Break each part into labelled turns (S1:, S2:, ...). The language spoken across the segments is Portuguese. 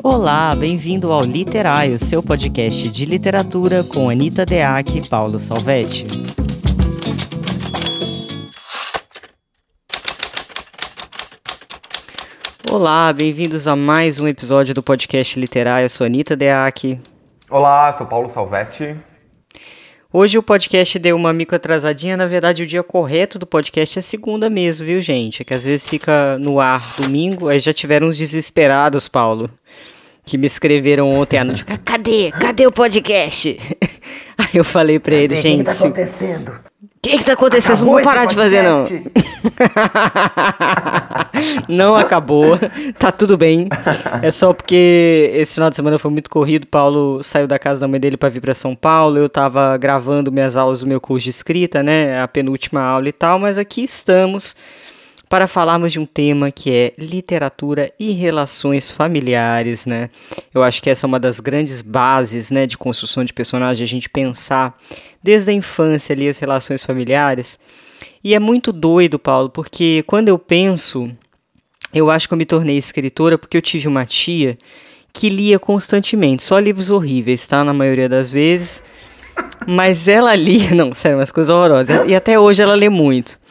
S1: Olá, bem-vindo ao Literário, seu podcast de literatura com Anita Deac e Paulo Salvetti. Olá, bem-vindos a mais um episódio do podcast Literário, eu sou Anita Deac.
S2: Olá, sou Paulo Salvetti.
S1: Hoje o podcast deu uma micro atrasadinha, na verdade o dia correto do podcast é segunda mesmo, viu gente? É que às vezes fica no ar domingo, aí já tiveram uns desesperados, Paulo, que me escreveram ontem à noite, cadê o podcast? Aí eu falei pra ele, gente...
S2: O que tá acontecendo?
S1: O que tá acontecendo? Vocês não vão parar de fazer, não. Não acabou, tá tudo bem. É só porque esse final de semana foi muito corrido. Paulo saiu da casa da mãe dele pra vir pra São Paulo. Eu tava gravando minhas aulas do meu curso de escrita, né? A penúltima aula e tal. Mas aqui estamos para falarmos de um tema que é literatura e relações familiares, né? Eu acho que essa é uma das grandes bases, né, de construção de personagem, a gente pensar desde a infância ali as relações familiares. E é muito doido, Paulo, porque quando eu penso, eu acho que eu me tornei escritora porque eu tive uma tia que lia constantemente, só livros horríveis, tá? Na maioria das vezes. Mas ela lia, não, sério, umas coisas horrorosas. E até hoje ela lê muito.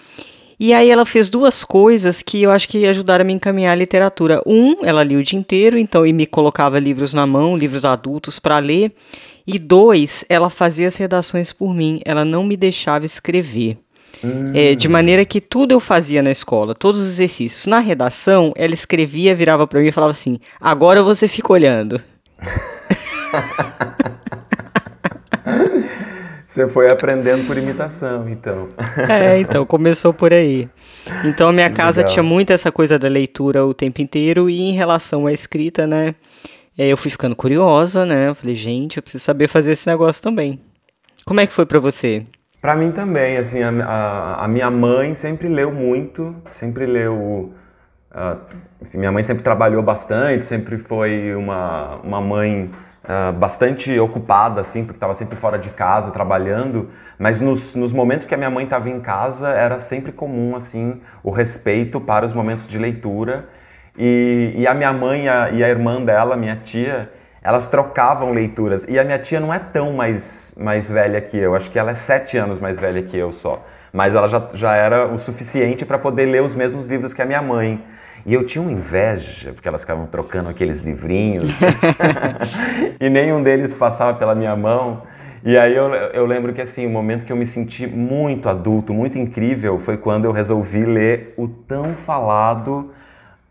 S1: E aí ela fez duas coisas que eu acho que ajudaram a me encaminhar à literatura. Ela lia o dia inteiro, então, e me colocava livros na mão, livros adultos para ler. E dois, ela fazia as redações por mim, ela não me deixava escrever. De maneira que tudo eu fazia na escola, todos os exercícios. Na redação, ela escrevia, virava para mim e falava assim, agora você fica olhando.
S2: Você foi aprendendo por imitação, então.
S1: Então, começou por aí. Então, a minha casa
S2: Legal.
S1: tinha muito essa coisa da leitura o tempo inteiro, e em relação à escrita, né, eu fui ficando curiosa, né, eu falei, gente, eu preciso saber fazer esse negócio também. Como é que foi pra você?
S2: Pra mim também, assim, a minha mãe sempre leu muito, sempre leu... enfim, minha mãe sempre trabalhou bastante, sempre foi uma mãe... bastante ocupada, assim, porque estava sempre fora de casa, trabalhando, mas nos momentos que a minha mãe estava em casa, era sempre comum, assim, o respeito para os momentos de leitura, e a minha mãe e a irmã dela, minha tia, elas trocavam leituras, e a minha tia não é tão mais velha que eu, acho que ela é 7 anos mais velha que eu só, mas ela já era o suficiente para poder ler os mesmos livros que a minha mãe. E eu tinha uma inveja, porque elas ficavam trocando aqueles livrinhos, e nenhum deles passava pela minha mão. E aí eu lembro que, assim, o momento que eu me senti muito adulto, muito incrível, foi quando eu resolvi ler o tão falado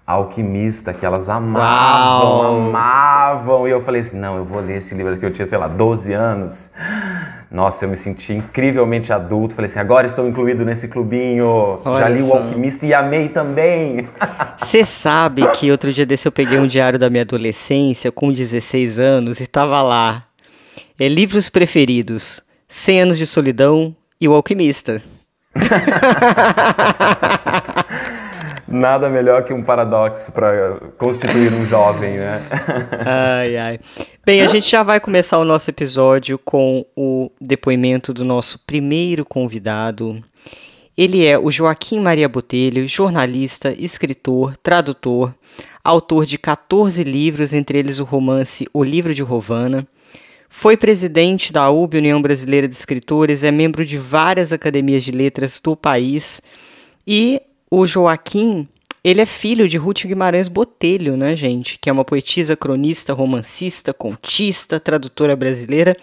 S2: Alquimista, que elas amavam. E eu falei assim, não, eu vou ler esse livro, que eu tinha, sei lá, 12 anos. Nossa, eu me senti incrivelmente adulto. Falei assim, agora estou incluído nesse clubinho.
S1: Olha
S2: já li
S1: só.
S2: o Alquimista e amei também.
S1: Você sabe que outro dia desse eu peguei um diário da minha adolescência com 16 anos e tava lá. Livros preferidos, 100 Anos de Solidão e O Alquimista.
S2: Nada melhor que um paradoxo para constituir um jovem, né?
S1: Ai. Bem, a gente já vai começar o nosso episódio com o depoimento do nosso primeiro convidado. Ele é o Joaquim Maria Botelho, jornalista, escritor, tradutor, autor de 14 livros, entre eles o romance O Livro de Rovana. Foi presidente da UB, União Brasileira de Escritores, é membro de várias academias de letras do país. E o Joaquim, ele é filho de Ruth Guimarães Botelho, né, gente? Que é uma poetisa, cronista, romancista, contista, tradutora brasileira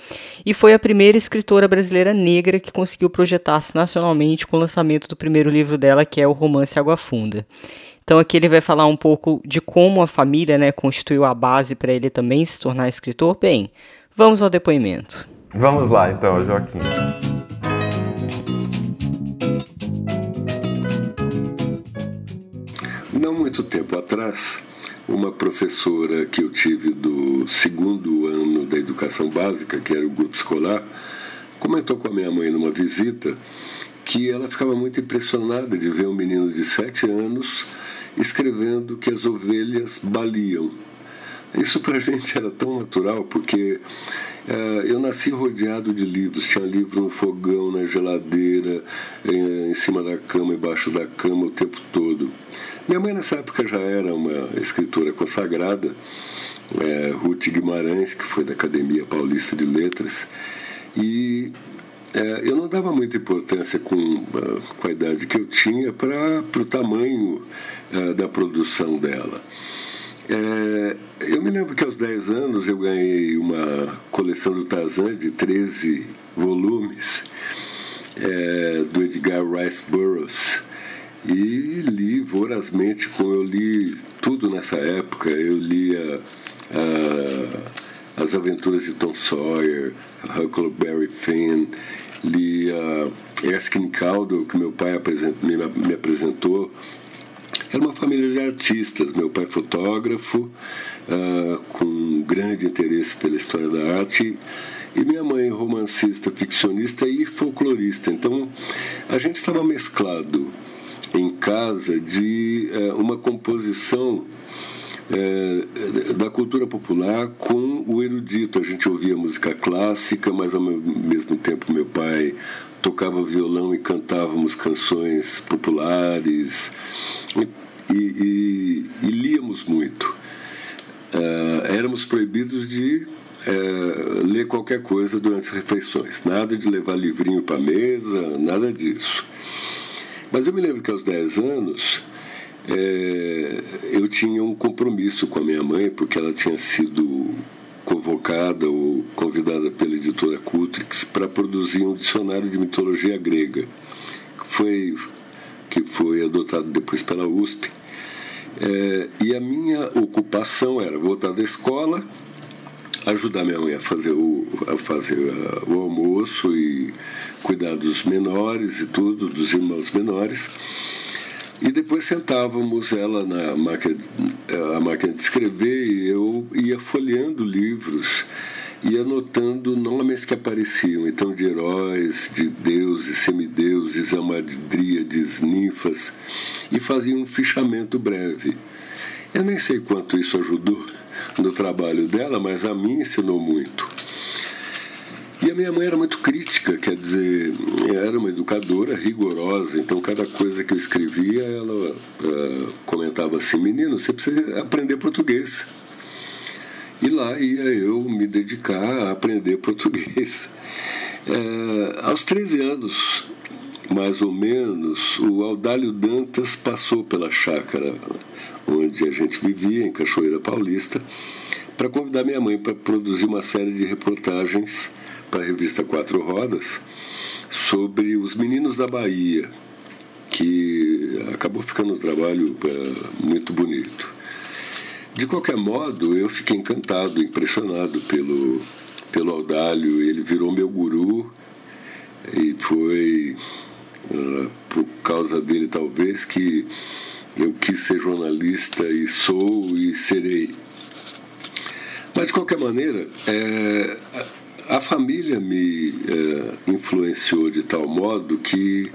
S1: e foi a primeira escritora brasileira negra que conseguiu projetar-se nacionalmente com o lançamento do primeiro livro dela, que é o romance Água Funda. Então aqui ele vai falar um pouco de como a família, né, constituiu a base para ele também se tornar escritor. Bem, vamos ao depoimento.
S2: Vamos lá, então, Joaquim.
S3: Não muito tempo atrás, uma professora que eu tive do 2º ano da educação básica, que era o grupo escolar, comentou com a minha mãe numa visita que ela ficava muito impressionada de ver um menino de 7 anos escrevendo que as ovelhas baliam. Isso para a gente era tão natural, porque eu nasci rodeado de livros. Tinha livro no fogão, na geladeira, em cima da cama, embaixo da cama, o tempo todo. Minha mãe nessa época já era uma escritora consagrada Ruth Guimarães, que foi da Academia Paulista de Letras, e eu não dava muita importância com a idade que eu tinha para o tamanho da produção dela. Eu me lembro que aos 10 anos eu ganhei uma coleção do Tarzan de 13 volumes, do Edgar Rice Burroughs, e li vorazmente, como eu li tudo nessa época. Eu lia As Aventuras de Tom Sawyer, Huckleberry Finn, lia Erskine Caldwell, que meu pai me apresentou. Era uma família de artistas. Meu pai fotógrafo, com grande interesse pela história da arte, e minha mãe romancista, ficcionista e folclorista. Então a gente estava mesclado em casa de uma composição da cultura popular com o erudito. A gente ouvia música clássica, mas ao mesmo tempo meu pai tocava violão e cantávamos canções populares, e líamos muito. Éramos proibidos de ler qualquer coisa durante as refeições, nada de levar livrinho para a mesa, nada disso. Mas eu me lembro que aos 10 anos eu tinha um compromisso com a minha mãe, porque ela tinha sido convocada ou convidada pela editora Cultrix para produzir um dicionário de mitologia grega, que foi adotado depois pela USP. E a minha ocupação era voltar da escola, ajudar minha mãe a fazer o almoço e cuidar dos menores e tudo, dos irmãos menores. E depois sentávamos ela na máquina de escrever, e eu ia folheando livros e anotando nomes que apareciam, então, de heróis, de deuses, semideuses, amadríades, ninfas, e fazia um fichamento breve. Eu nem sei quanto isso ajudou no trabalho dela, mas a mim ensinou muito. E a minha mãe era muito crítica, quer dizer, era uma educadora rigorosa, então cada coisa que eu escrevia, ela comentava assim: menino, você precisa aprender português. E lá ia eu me dedicar a aprender português. Aos 13 anos, mais ou menos, o Audálio Dantas passou pela chácara onde a gente vivia, em Cachoeira Paulista, para convidar minha mãe para produzir uma série de reportagens para a revista Quatro Rodas sobre os meninos da Bahia, que acabou ficando um trabalho muito bonito. De qualquer modo, eu fiquei encantado, impressionado pelo Audálio. Ele virou meu guru, e foi por causa dele, talvez, que eu quis ser jornalista, e sou e serei. Mas, de qualquer maneira, a família me influenciou de tal modo que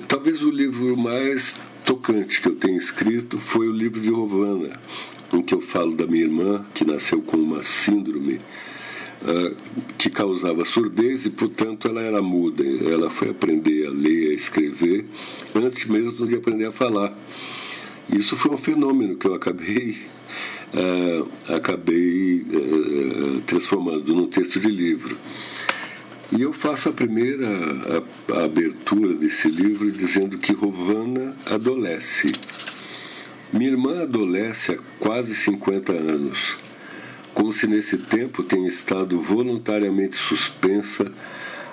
S3: talvez o livro mais tocante que eu tenho escrito foi o livro de Rovana, em que eu falo da minha irmã, que nasceu com uma síndrome que causava surdez, e, portanto, ela era muda. Ela foi aprender a ler, a escrever, antes mesmo de aprender a falar. Isso foi um fenômeno que eu acabei transformando num texto de livro. E eu faço a primeira abertura desse livro dizendo que Rovana adolesce. Minha irmã adolesce há quase 50 anos, como se nesse tempo tenha estado voluntariamente suspensa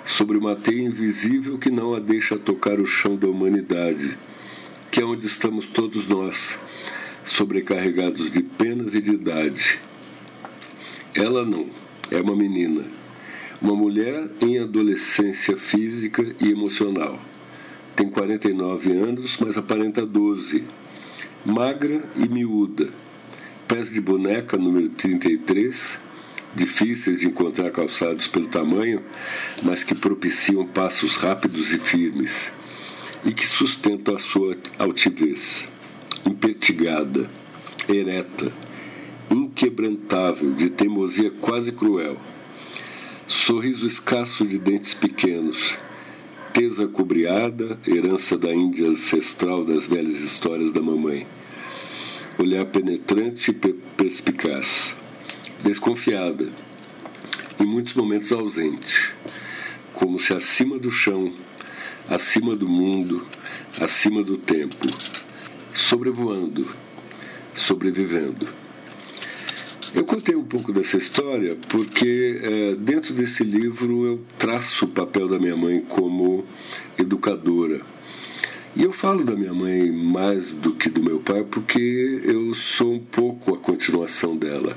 S3: sobre uma teia invisível que não a deixa tocar o chão da humanidade, que é onde estamos todos nós, sobrecarregados de penas e de idade. Ela não, é uma menina, uma mulher em adolescência física e emocional. Tem 49 anos, mas aparenta 12. Magra e miúda, pés de boneca número 33, difíceis de encontrar calçados pelo tamanho, mas que propiciam passos rápidos e firmes, e que sustentam a sua altivez. Impertigada, ereta, inquebrantável, de teimosia quase cruel. Sorriso escasso de dentes pequenos, tez acobreada, herança da Índia ancestral das velhas histórias da mamãe. olhar penetrante e perspicaz, desconfiada, em muitos momentos ausente, como se acima do chão, acima do mundo, acima do tempo, sobrevoando, sobrevivendo. Eu contei um pouco dessa história porque dentro desse livro eu traço o papel da minha mãe como educadora. E eu falo da minha mãe mais do que do meu pai porque eu sou um pouco a continuação dela.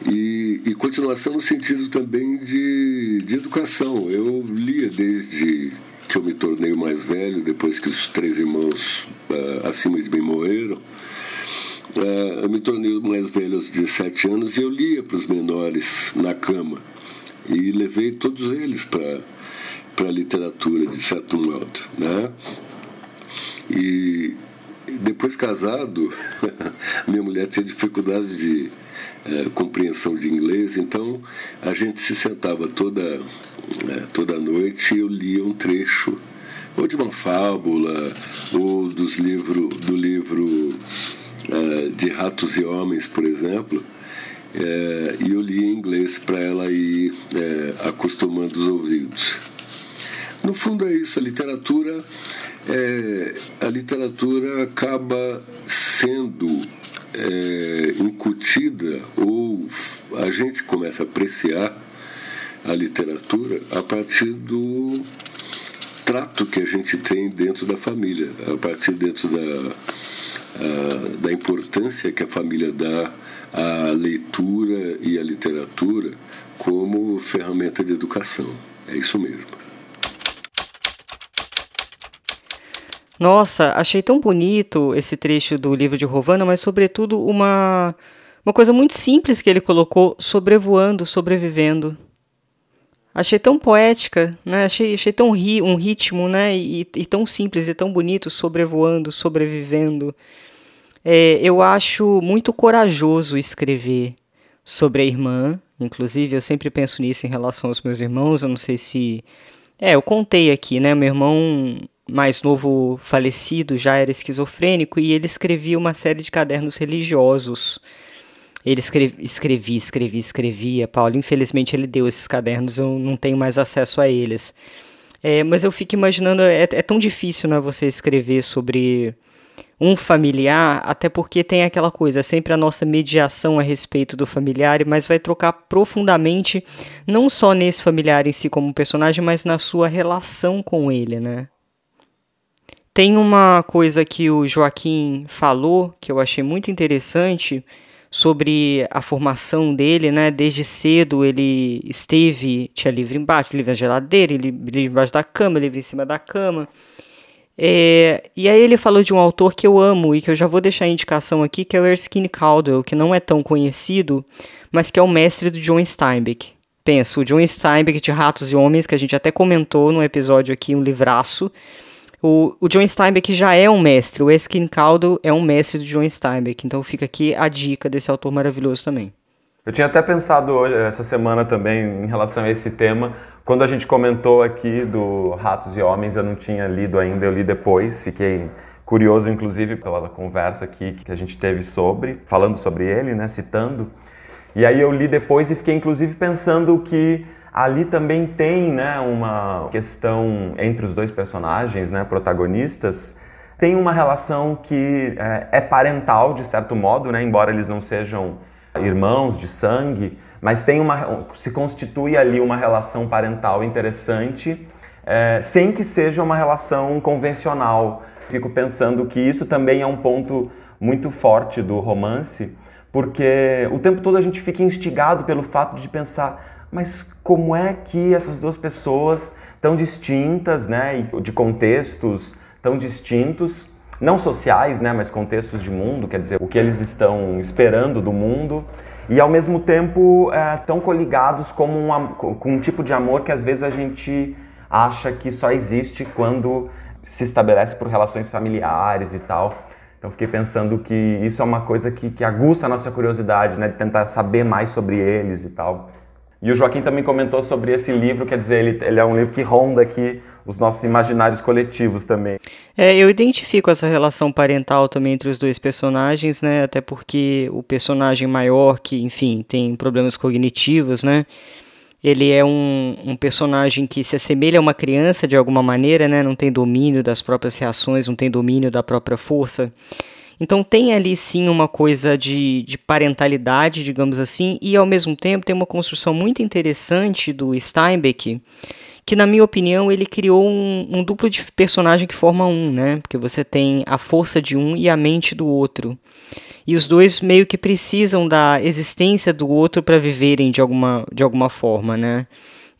S3: E continuação no sentido também de educação. Eu lia desde que eu me tornei o mais velho, depois que os 3 irmãos acima de mim morreram. Eu me tornei o mais velho aos 17 anos e eu lia para os menores na cama. E levei todos eles para a literatura, de certo modo, né? E depois casado, minha mulher tinha dificuldade de compreensão de inglês, então a gente se sentava toda noite e eu lia um trecho, ou de uma fábula, ou do livro de Ratos e Homens, por exemplo, e eu lia em inglês para ela ir acostumando os ouvidos. No fundo é isso, a literatura acaba sendo incutida, ou a gente começa a apreciar a literatura a partir do trato que a gente tem dentro da família, a partir dentro da importância que a família dá à leitura e à literatura como ferramenta de educação. É isso mesmo.
S1: Nossa, achei tão bonito esse trecho do livro de Rovana, mas sobretudo uma coisa muito simples que ele colocou, sobrevoando, sobrevivendo. Achei tão poética, né? Achei tão um ritmo, né? E tão simples e tão bonito, sobrevoando, sobrevivendo. Eu acho muito corajoso escrever sobre a irmã, inclusive eu sempre penso nisso em relação aos meus irmãos, eu não sei se... eu contei aqui, né? Meu irmão mais novo falecido já era esquizofrênico e ele escrevia uma série de cadernos religiosos. Ele escrevia, Paulo. Infelizmente ele deu esses cadernos, eu não tenho mais acesso a eles. Mas eu fico imaginando, é tão difícil, né, você escrever sobre um familiar, até porque tem aquela coisa, sempre a nossa mediação a respeito do familiar, mas vai trocar profundamente, não só nesse familiar em si como personagem, mas na sua relação com ele, né? Tem uma coisa que o Joaquim falou, que eu achei muito interessante, sobre a formação dele, né? Desde cedo ele tinha livro embaixo, livro na geladeira, livro embaixo da cama, livro em cima da cama. E aí ele falou de um autor que eu amo e que eu já vou deixar a indicação aqui, que é o Erskine Caldwell, que não é tão conhecido, mas que é o mestre do John Steinbeck. Pensa, o John Steinbeck de Ratos e Homens, que a gente até comentou num episódio aqui, um livraço. O John Steinbeck já é um mestre, o Erskine Caldwell é um mestre do John Steinbeck, então fica aqui a dica desse autor maravilhoso também.
S2: Eu tinha até pensado hoje, essa semana também, em relação a esse tema, quando a gente comentou aqui do Ratos e Homens, eu não tinha lido ainda, eu li depois, fiquei curioso inclusive pela conversa aqui que a gente teve falando sobre ele, né, citando, e aí eu li depois e fiquei inclusive pensando que ali também tem, né, uma questão entre os dois personagens, né, protagonistas, tem uma relação que é parental, de certo modo, né, embora eles não sejam irmãos de sangue, mas se constitui ali uma relação parental interessante, sem que seja uma relação convencional. Fico pensando que isso também é um ponto muito forte do romance, porque o tempo todo a gente fica instigado pelo fato de pensar, mas como é que essas duas pessoas tão distintas, né, de contextos tão distintos, não sociais, né, mas contextos de mundo, quer dizer, o que eles estão esperando do mundo, e ao mesmo tempo tão coligados com um tipo de amor que às vezes a gente acha que só existe quando se estabelece por relações familiares e tal. Então fiquei pensando que isso é uma coisa que aguça a nossa curiosidade, né, de tentar saber mais sobre eles e tal. E o Joaquim também comentou sobre esse livro, quer dizer, ele é um livro que ronda aqui os nossos imaginários coletivos também.
S1: Eu identifico essa relação parental também entre os dois personagens, né? Até porque o personagem maior, que, enfim, tem problemas cognitivos, né? Ele é um personagem que se assemelha a uma criança de alguma maneira, né? Não tem domínio das próprias reações, não tem domínio da própria força. Então tem ali sim uma coisa de parentalidade, digamos assim, e ao mesmo tempo tem uma construção muito interessante do Steinbeck, que na minha opinião ele criou um duplo de personagem que forma um, né? Porque você tem a força de um e a mente do outro. E os dois meio que precisam da existência do outro para viverem de alguma forma, né?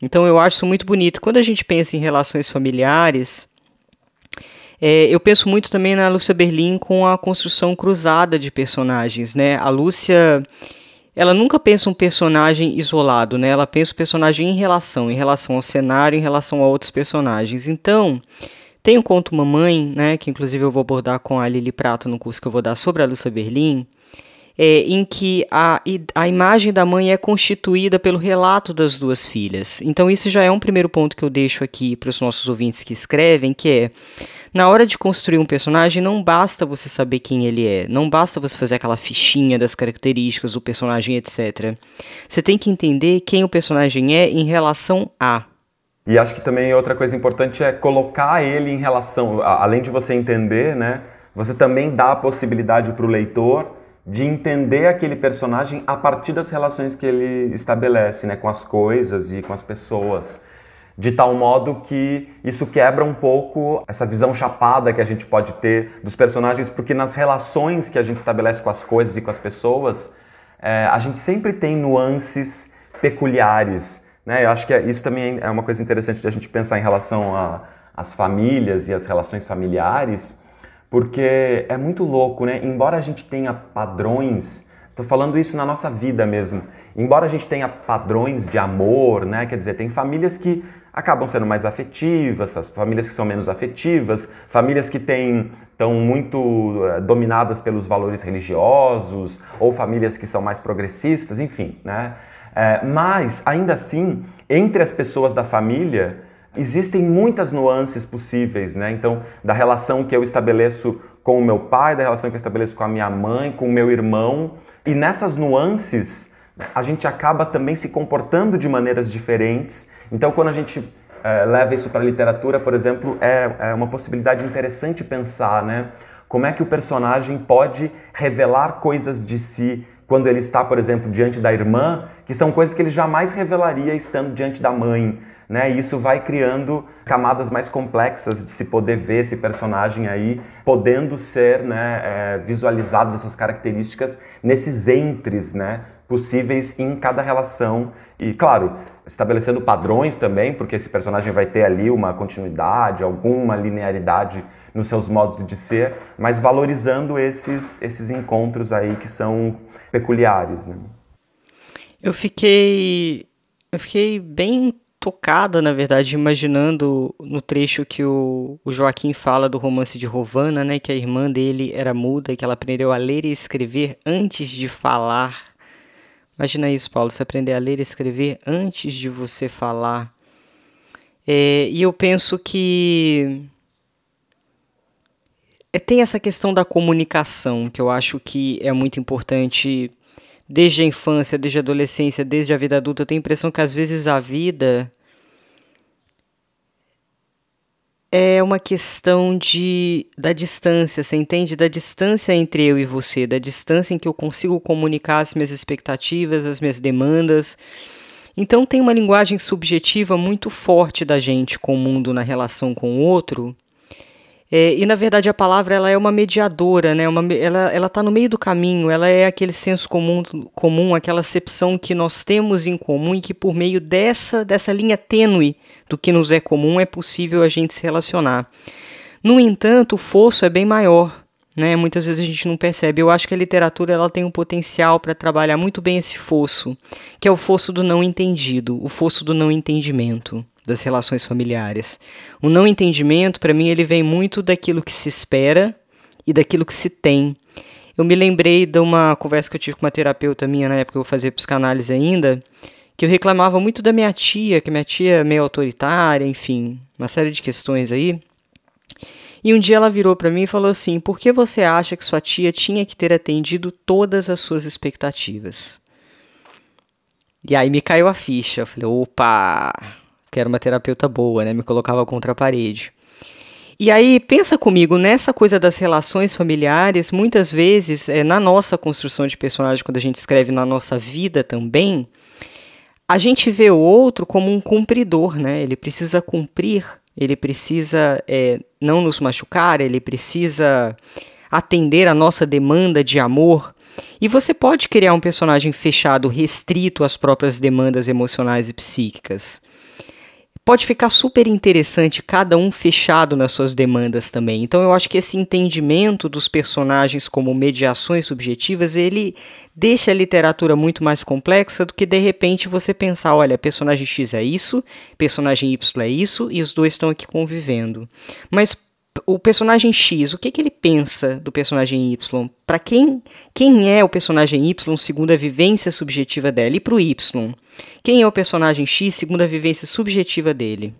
S1: Então eu acho isso muito bonito. Quando a gente pensa em relações familiares, eu penso muito também na Lúcia Berlim com a construção cruzada de personagens, né? A Lúcia, ela nunca pensa um personagem isolado, né? Ela pensa o personagem em relação ao cenário, em relação a outros personagens. Então, tem um conto Mamãe, né, que inclusive eu vou abordar com a Lili Prato no curso que eu vou dar sobre a Lúcia Berlim, em que a imagem da mãe é constituída pelo relato das duas filhas. Então isso já é um primeiro ponto que eu deixo aqui para os nossos ouvintes que escrevem, que é, na hora de construir um personagem, não basta você saber quem ele é, não basta você fazer aquela fichinha das características do personagem, etc. Você tem que entender quem o personagem é em relação a.
S2: E acho que também outra coisa importante é colocar ele em relação, além de você entender, né, você também dá a possibilidade para o leitor de entender aquele personagem a partir das relações que ele estabelece, né, com as coisas e com as pessoas. De tal modo que isso quebra um pouco essa visão chapada que a gente pode ter dos personagens, porque nas relações que a gente estabelece com as coisas e com as pessoas, a gente sempre tem nuances peculiares, né? Eu acho que isso também é uma coisa interessante de a gente pensar em relação às famílias e às relações familiares, porque é muito louco, né? Embora a gente tenha padrões, estou falando isso na nossa vida mesmo, embora a gente tenha padrões de amor, né? Quer dizer, tem famílias que acabam sendo mais afetivas, famílias que são menos afetivas, famílias que estão muito dominadas pelos valores religiosos, ou famílias que são mais progressistas, enfim, né? Mas, ainda assim, entre as pessoas da família, existem muitas nuances possíveis, né? Então, da relação que eu estabeleço com o meu pai, da relação que eu estabeleço com a minha mãe, com o meu irmão, e nessas nuances, a gente acaba também se comportando de maneiras diferentes. Então, quando a gente leva isso para a literatura, por exemplo, é uma possibilidade interessante pensar, né? Como é que o personagem pode revelar coisas de si quando ele está, por exemplo, diante da irmã, que são coisas que ele jamais revelaria estando diante da mãe, né? E isso vai criando camadas mais complexas de se poder ver esse personagem aí, podendo ser, né, visualizadas essas características nesses entres, né, possíveis em cada relação. E, claro, estabelecendo padrões também, porque esse personagem vai ter ali uma continuidade, alguma linearidade nos seus modos de ser, mas valorizando esses encontros aí que são peculiares, né?
S1: Eu fiquei bem tocada, na verdade, imaginando no trecho que o Joaquim fala do romance de Rovana, né, que a irmã dele era muda e que ela aprendeu a ler e escrever antes de falar. Imagina isso, Paulo, você aprender a ler e escrever antes de você falar. E eu penso que tem essa questão da comunicação, que eu acho que é muito importante desde a infância, desde a adolescência, desde a vida adulta. Eu tenho a impressão que às vezes a vida é uma questão da distância, você entende? Da distância entre eu e você, da distância em que eu consigo comunicar as minhas expectativas, as minhas demandas. Então tem uma linguagem subjetiva muito forte da gente com o mundo na relação com o outro. E na verdade a palavra ela é uma mediadora, né? Ela está no meio do caminho, ela é aquele senso comum, aquela acepção que nós temos em comum e que por meio dessa linha tênue do que nos é comum é possível a gente se relacionar. No entanto, o fosso é bem maior, né? Muitas vezes a gente não percebe. Eu acho que a literatura ela tem um potencial para trabalhar muito bem esse fosso, que é o fosso do não entendido, o fosso do não entendimento das relações familiares. O não entendimento, para mim, ele vem muito daquilo que se espera e daquilo que se tem. Eu me lembrei de uma conversa que eu tive com uma terapeuta minha na época que eu fazia psicanálise ainda, que eu reclamava muito da minha tia, que minha tia é meio autoritária, enfim, uma série de questões aí. E um dia ela virou para mim e falou assim: por que você acha que sua tia tinha que ter atendido todas as suas expectativas? E aí me caiu a ficha. Eu falei: opa, quero uma terapeuta boa, né? Me colocava contra a parede. E aí, pensa comigo, nessa coisa das relações familiares, muitas vezes, na nossa construção de personagem, quando a gente escreve na nossa vida também, a gente vê o outro como um cumpridor, né? Ele precisa cumprir, ele precisa não nos machucar, ele precisa atender a nossa demanda de amor. E você pode criar um personagem fechado, restrito às próprias demandas emocionais e psíquicas. Pode ficar super interessante cada um fechado nas suas demandas também. Então eu acho que esse entendimento dos personagens como mediações subjetivas, ele deixa a literatura muito mais complexa do que de repente você pensar, olha, personagem X é isso, personagem Y é isso, e os dois estão aqui convivendo. Mas o personagem X, o que ele pensa do personagem Y? Para quem é o personagem Y segundo a vivência subjetiva dela? E para o Y? Quem é o personagem X segundo a vivência subjetiva dele?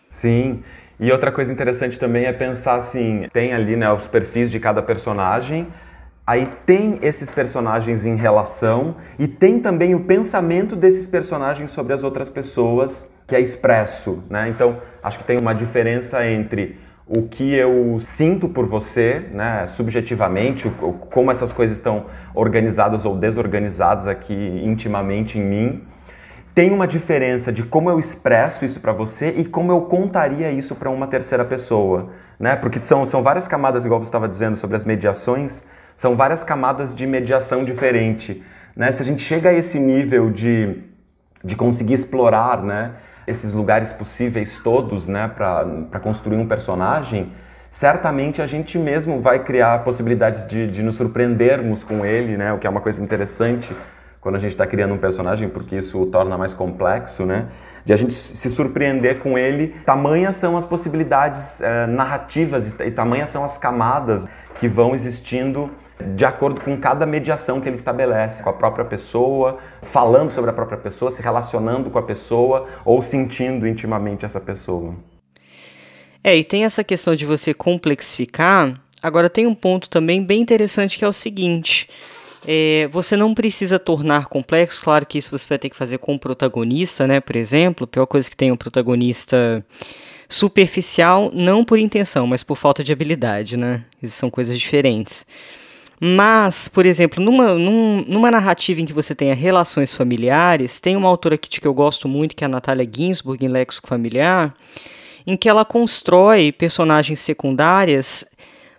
S2: Sim, e outra coisa interessante também é pensar assim, tem ali, né, os perfis de cada personagem, aí tem esses personagens em relação e tem também o pensamento desses personagens sobre as outras pessoas que é expresso, né? Então, acho que tem uma diferença entre o que eu sinto por você, né, subjetivamente, como essas coisas estão organizadas ou desorganizadas aqui intimamente em mim. Tem uma diferença de como eu expresso isso para você e como eu contaria isso para uma terceira pessoa, né? Porque são várias camadas, igual você estava dizendo sobre as mediações, são várias camadas de mediação diferente, né? Se a gente chega a esse nível de conseguir explorar, né, esses lugares possíveis todos, né, para construir um personagem, certamente a gente mesmo vai criar possibilidades de nos surpreendermos com ele, né, o que é uma coisa interessante quando a gente está criando um personagem, porque isso o torna mais complexo, né, de a gente se surpreender com ele. Tamanhas são as possibilidades narrativas e tamanhas são as camadas que vão existindo de acordo com cada mediação que ele estabelece com a própria pessoa, falando sobre a própria pessoa, se relacionando com a pessoa ou sentindo intimamente essa pessoa.
S1: E tem essa questão de você complexificar. Agora tem um ponto também bem interessante que é o seguinte: você não precisa tornar complexo, claro que isso você vai ter que fazer com o protagonista, né? Por exemplo, a pior coisa que tem um protagonista superficial, não por intenção, mas por falta de habilidade, né? Essas são coisas diferentes. Mas, por exemplo, numa narrativa em que você tenha relações familiares, tem uma autora que eu gosto muito, que é a Natalia Ginzburg, em Léxico Familiar, em que ela constrói personagens secundárias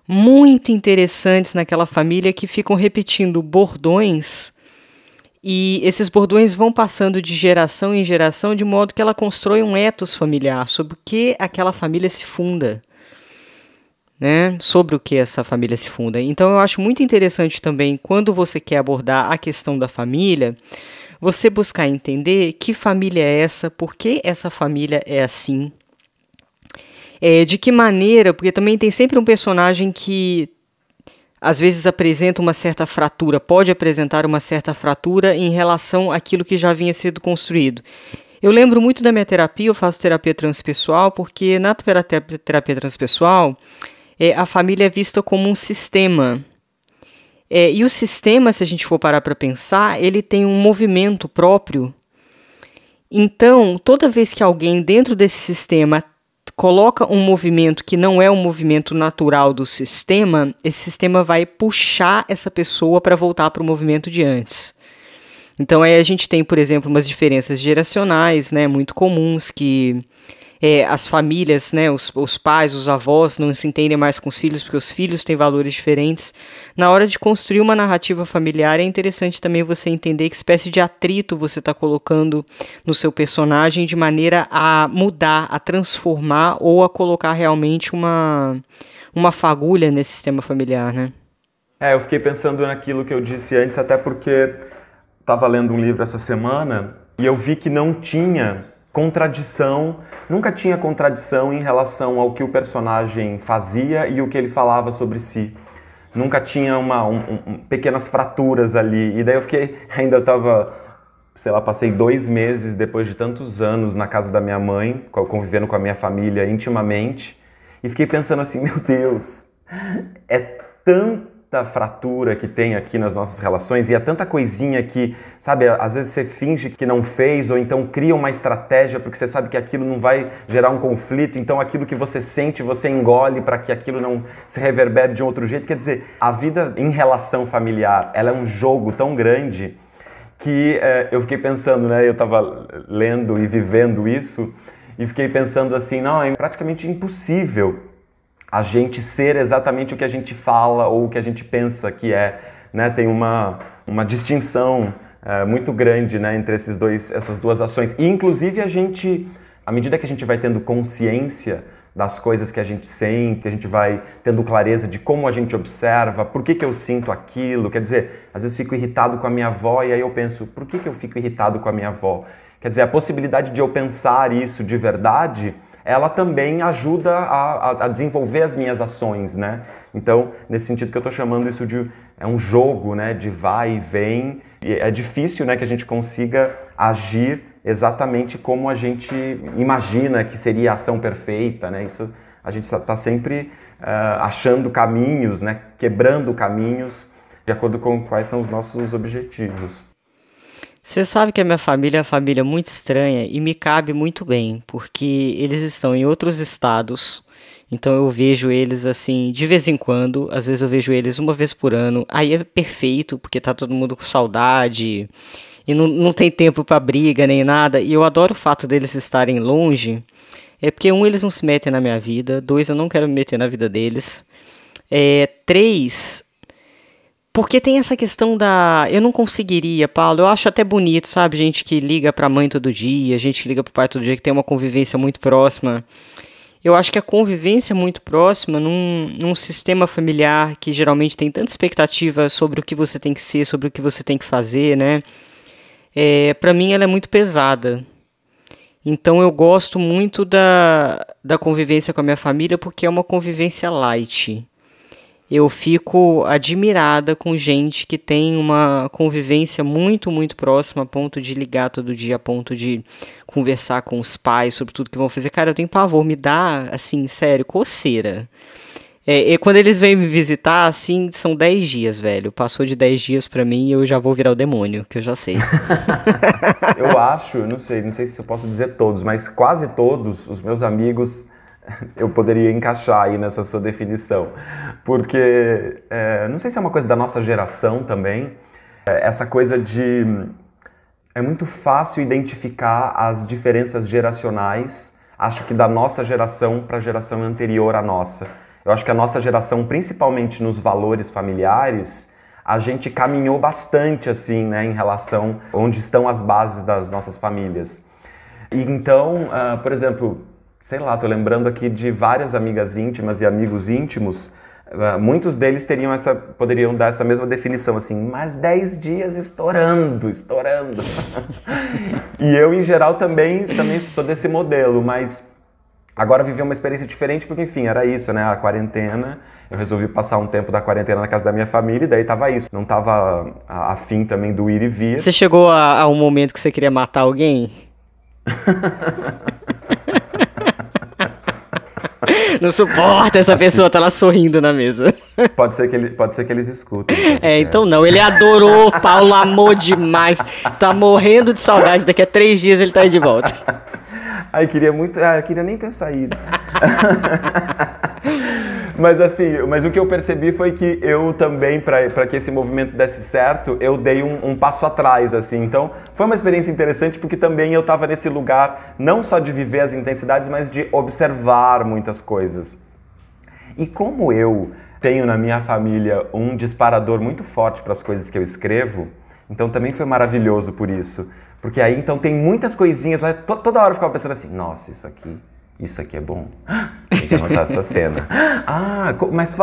S1: muito interessantes naquela família que ficam repetindo bordões, e esses bordões vão passando de geração em geração, de modo que ela constrói um ethos familiar sobre o que aquela família se funda. Né, sobre o que essa família se funda. Então eu acho muito interessante também, quando você quer abordar a questão da família, você buscar entender que família é essa, por que essa família é assim, de que maneira, porque também tem sempre um personagem que às vezes apresenta uma certa fratura, pode apresentar uma certa fratura em relação àquilo que já vinha sido construído. Eu lembro muito da minha terapia, eu faço terapia transpessoal, porque na terapia transpessoal, a família é vista como um sistema. E o sistema, se a gente for parar para pensar, ele tem um movimento próprio. Então, toda vez que alguém dentro desse sistema coloca um movimento que não é um movimento natural do sistema, esse sistema vai puxar essa pessoa para voltar para o movimento de antes. Então, aí a gente tem, por exemplo, umas diferenças geracionais, né, muito comuns, que as famílias, né, os pais, os avós não se entendem mais com os filhos porque os filhos têm valores diferentes. Na hora de construir uma narrativa familiar é interessante também você entender que espécie de atrito você está colocando no seu personagem de maneira a mudar, a transformar ou a colocar realmente uma fagulha nesse sistema familiar, né?
S2: Eu fiquei pensando naquilo que eu disse antes, até porque estava lendo um livro essa semana e eu vi que não tinha contradição, nunca tinha contradição em relação ao que o personagem fazia e o que ele falava sobre si. Nunca tinha pequenas fraturas ali. E daí eu fiquei, ainda estava sei lá, passei 2 meses depois de tantos anos na casa da minha mãe, convivendo com a minha família intimamente, e fiquei pensando assim, meu Deus, é tanta fratura que tem aqui nas nossas relações e é tanta coisinha que, sabe, às vezes você finge que não fez ou então cria uma estratégia porque você sabe que aquilo não vai gerar um conflito, então aquilo que você sente você engole para que aquilo não se reverbere de um outro jeito. Quer dizer, a vida em relação familiar, ela é um jogo tão grande que eu fiquei pensando, né, eu estava lendo e vivendo isso e fiquei pensando assim, não, é praticamente impossível a gente ser exatamente o que a gente fala ou o que a gente pensa que é, né? Tem uma distinção muito grande, né, entre essas duas ações. E, inclusive, a gente, à medida que a gente vai tendo consciência das coisas que a gente sente, que a gente vai tendo clareza de como a gente observa, por que eu sinto aquilo, quer dizer, às vezes fico irritado com a minha avó e aí eu penso, por que eu fico irritado com a minha avó? Quer dizer, a possibilidade de eu pensar isso de verdade, ela também ajuda a desenvolver as minhas ações, né? Então, nesse sentido que eu estou chamando isso de um jogo, né? De vai e vem. E é difícil, né, que a gente consiga agir exatamente como a gente imagina que seria a ação perfeita, né? Isso, a gente está sempre achando caminhos, né? Quebrando caminhos de acordo com quais são os nossos objetivos.
S1: Você sabe que a minha família é uma família muito estranha e me cabe muito bem, porque eles estão em outros estados, então eu vejo eles assim de vez em quando, às vezes eu vejo eles uma vez por ano, aí é perfeito, porque tá todo mundo com saudade e não tem tempo pra briga nem nada, e eu adoro o fato deles estarem longe, porque eles não se metem na minha vida, 2, eu não quero me meter na vida deles, 3... porque tem essa questão eu não conseguiria, Paulo, eu acho até bonito, sabe, gente que liga pra mãe todo dia, gente que liga pro pai todo dia, que tem uma convivência muito próxima. Eu acho que a convivência muito próxima, num sistema familiar que geralmente tem tanta expectativa sobre o que você tem que ser, sobre o que você tem que fazer, né, pra mim ela é muito pesada. Então eu gosto muito da convivência com a minha família porque é uma convivência light. Eu fico admirada com gente que tem uma convivência muito, muito próxima, a ponto de ligar todo dia, a ponto de conversar com os pais sobre tudo que vão fazer. Cara, eu tenho pavor, me dá, assim, sério, coceira. E quando eles vêm me visitar, assim, são 10 dias, velho. Passou de 10 dias pra mim e eu já vou virar o demônio, que eu já sei.
S2: Eu acho, não sei se eu posso dizer todos, mas quase todos os meus amigos eu poderia encaixar aí nessa sua definição, porque não sei se é uma coisa da nossa geração também, essa coisa de é muito fácil identificar as diferenças geracionais, acho que da nossa geração para a geração anterior à nossa. Eu acho que a nossa geração, principalmente nos valores familiares, a gente caminhou bastante assim, né, em relação a onde estão as bases das nossas famílias. E então, por exemplo, sei lá, tô lembrando aqui de várias amigas íntimas e amigos íntimos, muitos deles poderiam dar essa mesma definição, assim, mas 10 dias estourando. E eu, em geral, também sou desse modelo, mas agora vivi uma experiência diferente, porque, enfim, era isso, né, a quarentena, eu resolvi passar um tempo da quarentena na casa da minha família, e daí tava isso, não tava afim também do ir e vir.
S1: Você chegou a um momento que você queria matar alguém? Não suporta essa pessoa, tá lá sorrindo na mesa.
S2: Pode ser que eles escutem.
S1: Então não, ele adorou, Paulo amou demais, tá morrendo de saudade, daqui a 3 dias ele tá aí de volta.
S2: Ai, eu queria nem ter saído. Mas o que eu percebi foi que eu também, para que esse movimento desse certo, eu dei um passo atrás, assim. Então, foi uma experiência interessante porque também eu estava nesse lugar, não só de viver as intensidades, mas de observar muitas coisas. E como eu tenho na minha família um disparador muito forte para as coisas que eu escrevo, então também foi maravilhoso por isso. Porque aí, então, tem muitas coisinhas lá, toda hora eu ficava pensando assim, nossa, isso aqui é bom. Tem que anotar essa cena. Mas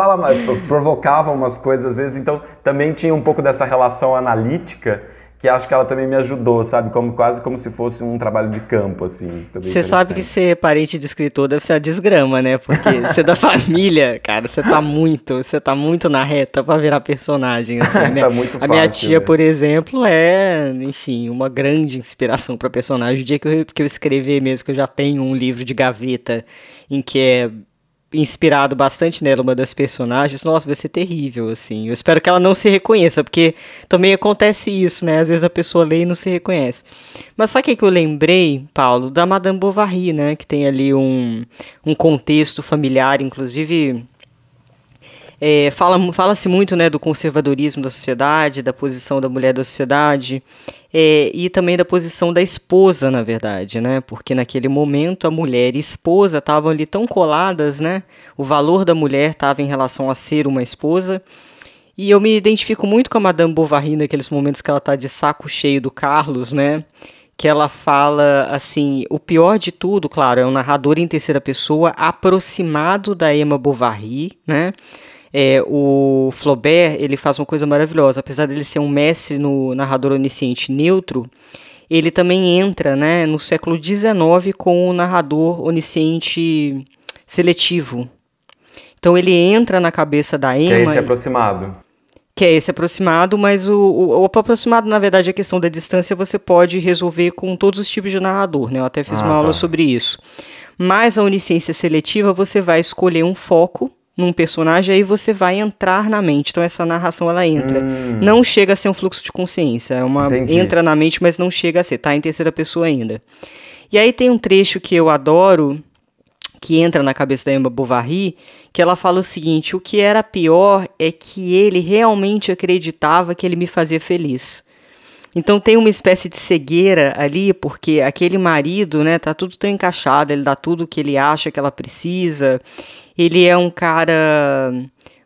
S2: provocava umas coisas às vezes, então também tinha um pouco dessa relação analítica que acho que ela também me ajudou, sabe? Quase como se fosse um trabalho de campo, assim.
S1: Você sabe que ser parente de escritor deve ser uma desgrama, né? Porque você é da família, cara, você tá muito na reta pra virar personagem, assim, né?
S2: Tá muito fácil,
S1: a minha tia,
S2: né?
S1: por exemplo, enfim, uma grande inspiração pra personagem. O dia que eu escrever mesmo, que eu já tenho um livro de gaveta em que é inspirado bastante nela, uma das personagens, nossa, vai ser terrível, assim. Eu espero que ela não se reconheça, porque também acontece isso, né? Às vezes a pessoa lê e não se reconhece. Mas sabe o que eu lembrei, Paulo? Da Madame Bovary, né? Que tem ali um contexto familiar, inclusive... fala-se muito, né, do conservadorismo da sociedade, da posição da mulher da sociedade, e também da posição da esposa, na verdade, né, porque naquele momento a mulher e a esposa estavam ali tão coladas, né, o valor da mulher estava em relação a ser uma esposa, e eu me identifico muito com a Madame Bovary naqueles momentos que ela está de saco cheio do Carlos, né, que ela fala, assim, o pior de tudo, claro, é um narrador em terceira pessoa aproximado da Emma Bovary, né, o Flaubert, ele faz uma coisa maravilhosa, apesar dele ser um mestre no narrador onisciente neutro, ele também entra, né, no século XIX com o narrador onisciente seletivo. Então ele entra na cabeça da Emma...
S2: Que é esse aproximado.
S1: Que é esse aproximado, mas o aproximado, na verdade, a questão da distância você pode resolver com todos os tipos de narrador, né? Eu até fiz uma aula sobre isso. Mas a onisciência seletiva, você vai escolher um foco num personagem, aí você vai entrar na mente. Então essa narração, ela entra. Não chega a ser um fluxo de consciência. Entra na mente, mas não chega a ser. Tá em terceira pessoa ainda. E aí tem um trecho que eu adoro, que entra na cabeça da Emma Bovary, que ela fala o seguinte: o que era pior é que ele realmente acreditava que ele me fazia feliz. Então tem uma espécie de cegueira ali, porque aquele marido, né, tá tudo tão encaixado, ele dá tudo o que ele acha que ela precisa, ele é um cara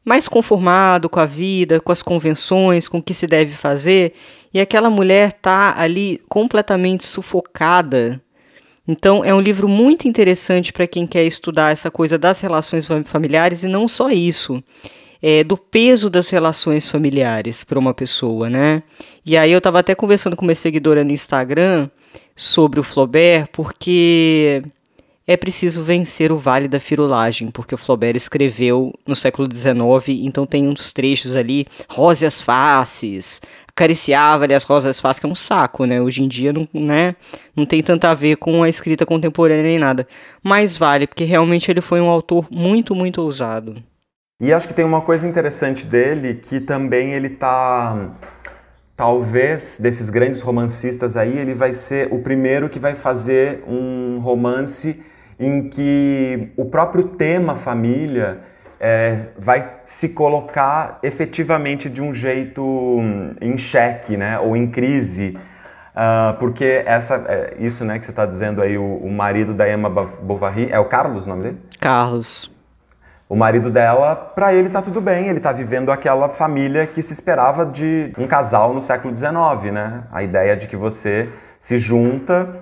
S1: mais conformado com a vida, com as convenções, com o que se deve fazer, e aquela mulher tá ali completamente sufocada. Então é um livro muito interessante para quem quer estudar essa coisa das relações familiares, e não só isso, do peso das relações familiares para uma pessoa, né? E aí eu estava até conversando com uma seguidora no Instagram sobre o Flaubert, porque é preciso vencer o Vale da Firulagem, porque o Flaubert escreveu no século XIX, então tem uns trechos ali, rose as faces, acariciava ali as rosas faces, que é um saco, né? Hoje em dia não tem tanto a ver com a escrita contemporânea nem nada, mas vale, porque realmente ele foi um autor muito, muito ousado.
S2: E acho que tem uma coisa interessante dele, que também ele tá... Talvez, desses grandes romancistas aí, ele vai ser o primeiro que vai fazer um romance em que o próprio tema família vai se colocar efetivamente de um jeito em xeque, né? Ou em crise. Porque isso, né, que você está dizendo aí, o marido da Emma Bovary, é o Carlos o nome dele?
S1: Carlos.
S2: O marido dela, para ele tá tudo bem, ele tá vivendo aquela família que se esperava de um casal no século XIX, né? A ideia de que você se junta,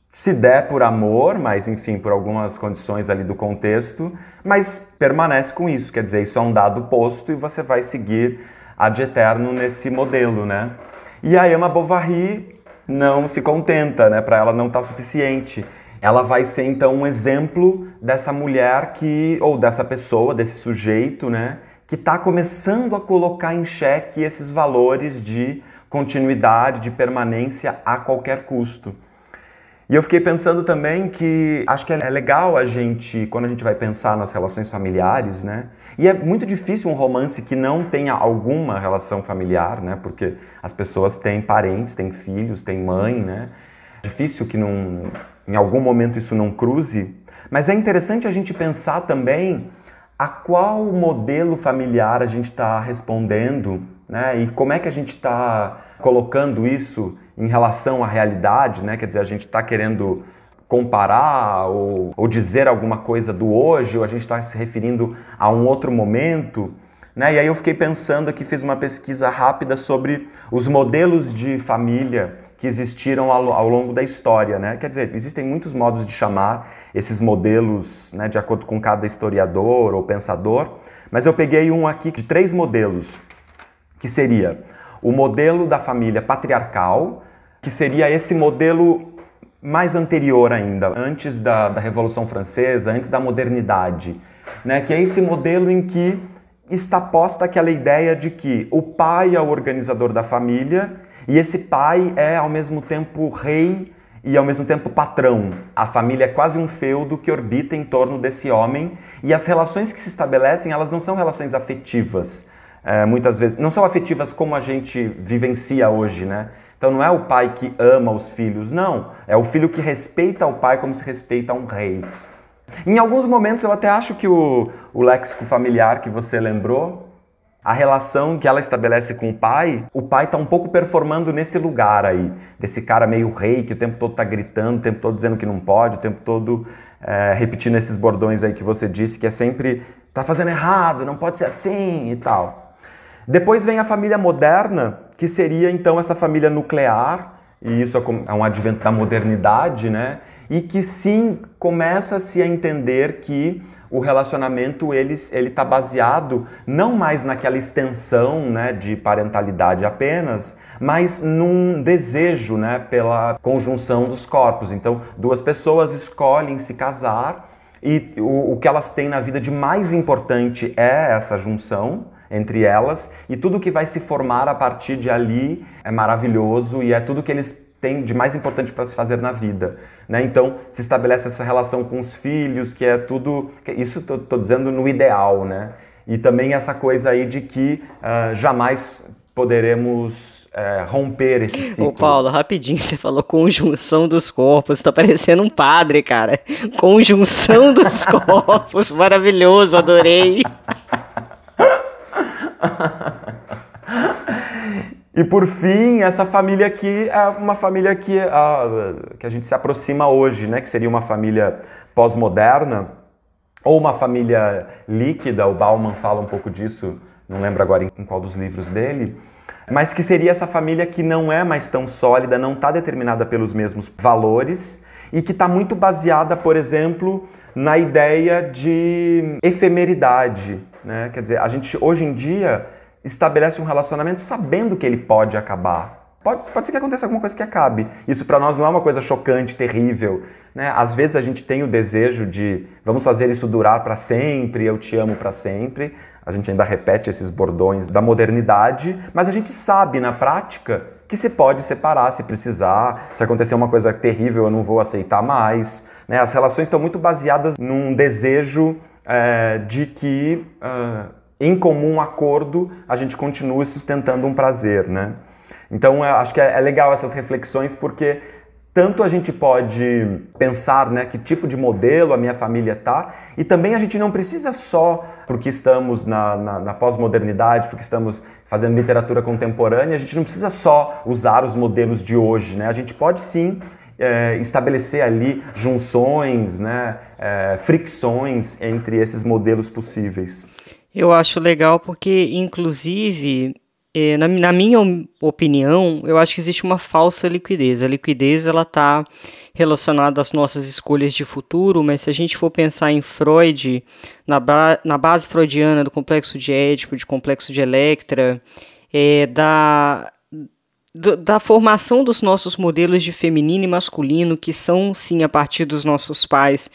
S2: se der por amor, mas enfim, por algumas condições ali do contexto, mas permanece com isso, quer dizer, isso é um dado posto e você vai seguir ad eterno nesse modelo, né? E a Emma Bovary não se contenta, né? Para ela não tá suficiente. Ela vai ser, então, um exemplo dessa mulher ou dessa pessoa, desse sujeito, né, que está começando a colocar em xeque esses valores de continuidade, de permanência a qualquer custo. E eu fiquei pensando também que acho que é legal quando a gente vai pensar nas relações familiares, né, e é muito difícil um romance que não tenha alguma relação familiar, né, porque as pessoas têm parentes, têm filhos, têm mãe, né, é difícil que em algum momento isso não cruze, mas é interessante a gente pensar também a qual modelo familiar a gente está respondendo, né? E como é que a gente está colocando isso em relação à realidade, né? Quer dizer, a gente está querendo comparar ou dizer alguma coisa do hoje, ou a gente está se referindo a um outro momento, né? E aí eu fiquei pensando aqui, fiz uma pesquisa rápida sobre os modelos de família que existiram ao longo da história, né? Quer dizer, existem muitos modos de chamar esses modelos, né, de acordo com cada historiador ou pensador, mas eu peguei um aqui de 3 modelos, que seria o modelo da família patriarcal, que seria esse modelo mais anterior ainda, antes da Revolução Francesa, antes da modernidade, né? Que é esse modelo em que está posta aquela ideia de que o pai é o organizador da família e esse pai é ao mesmo tempo rei e ao mesmo tempo patrão. A família é quase um feudo que orbita em torno desse homem e as relações que se estabelecem, elas não são relações afetivas. Muitas vezes, não são afetivas como a gente vivencia hoje, né? Então não é o pai que ama os filhos, não. É o filho que respeita o pai como se respeita um rei. Em alguns momentos eu até acho que o léxico familiar que você lembrou, a relação que ela estabelece com o pai está um pouco performando nesse lugar aí, desse cara meio rei que o tempo todo está gritando, o tempo todo dizendo que não pode, o tempo todo repetindo esses bordões aí que você disse, que é sempre, tá fazendo errado, não pode ser assim e tal. Depois vem a família moderna, que seria então essa família nuclear, e isso é um advento da modernidade, né? E que sim, começa-se a entender que o relacionamento ele está baseado não mais naquela extensão, né, de parentalidade apenas, mas num desejo, né, pela conjunção dos corpos. Então, duas pessoas escolhem se casar e o que elas têm na vida de mais importante é essa junção entre elas, e tudo que vai se formar a partir de ali é maravilhoso e é tudo que eles têm de mais importante para se fazer na vida, né? Então se estabelece essa relação com os filhos, que é tudo, isso estou dizendo no ideal, né? E também essa coisa aí de que jamais poderemos romper esse ciclo.
S1: Ô Paulo, rapidinho, você falou conjunção dos corpos, tá parecendo um padre, cara. Conjunção dos corpos, maravilhoso, adorei.
S2: E por fim, essa família aqui é uma família que a gente se aproxima hoje, né? Que seria uma família pós-moderna ou uma família líquida. O Bauman fala um pouco disso, não lembro agora em qual dos livros dele, mas que seria essa família que não é mais tão sólida, não está determinada pelos mesmos valores e que está muito baseada, por exemplo, na ideia de efemeridade, né? Quer dizer, a gente hoje em dia estabelece um relacionamento sabendo que ele pode acabar. Pode ser que aconteça alguma coisa que acabe. Isso para nós não é uma coisa chocante, terrível, né? Às vezes a gente tem o desejo de vamos fazer isso durar para sempre, eu te amo para sempre. A gente ainda repete esses bordões da modernidade, mas a gente sabe na prática que se pode separar se precisar. Se acontecer uma coisa terrível, eu não vou aceitar mais, né? As relações estão muito baseadas num desejo de que, em comum acordo, a gente continue sustentando um prazer, né? Então, eu acho que é legal essas reflexões, porque tanto a gente pode pensar, né, que tipo de modelo a minha família tá, e também a gente não precisa só, porque estamos na pós-modernidade, porque estamos fazendo literatura contemporânea, a gente não precisa só usar os modelos de hoje, né? A gente pode sim estabelecer ali junções, né, fricções entre esses modelos possíveis.
S1: Eu acho legal porque, inclusive, na minha opinião, eu acho que existe uma falsa liquidez. A liquidez ela está relacionada às nossas escolhas de futuro, mas se a gente for pensar em Freud, na base freudiana do complexo de Édipo, de complexo de Electra, da formação dos nossos modelos de feminino e masculino, que são, sim, a partir dos nossos pais,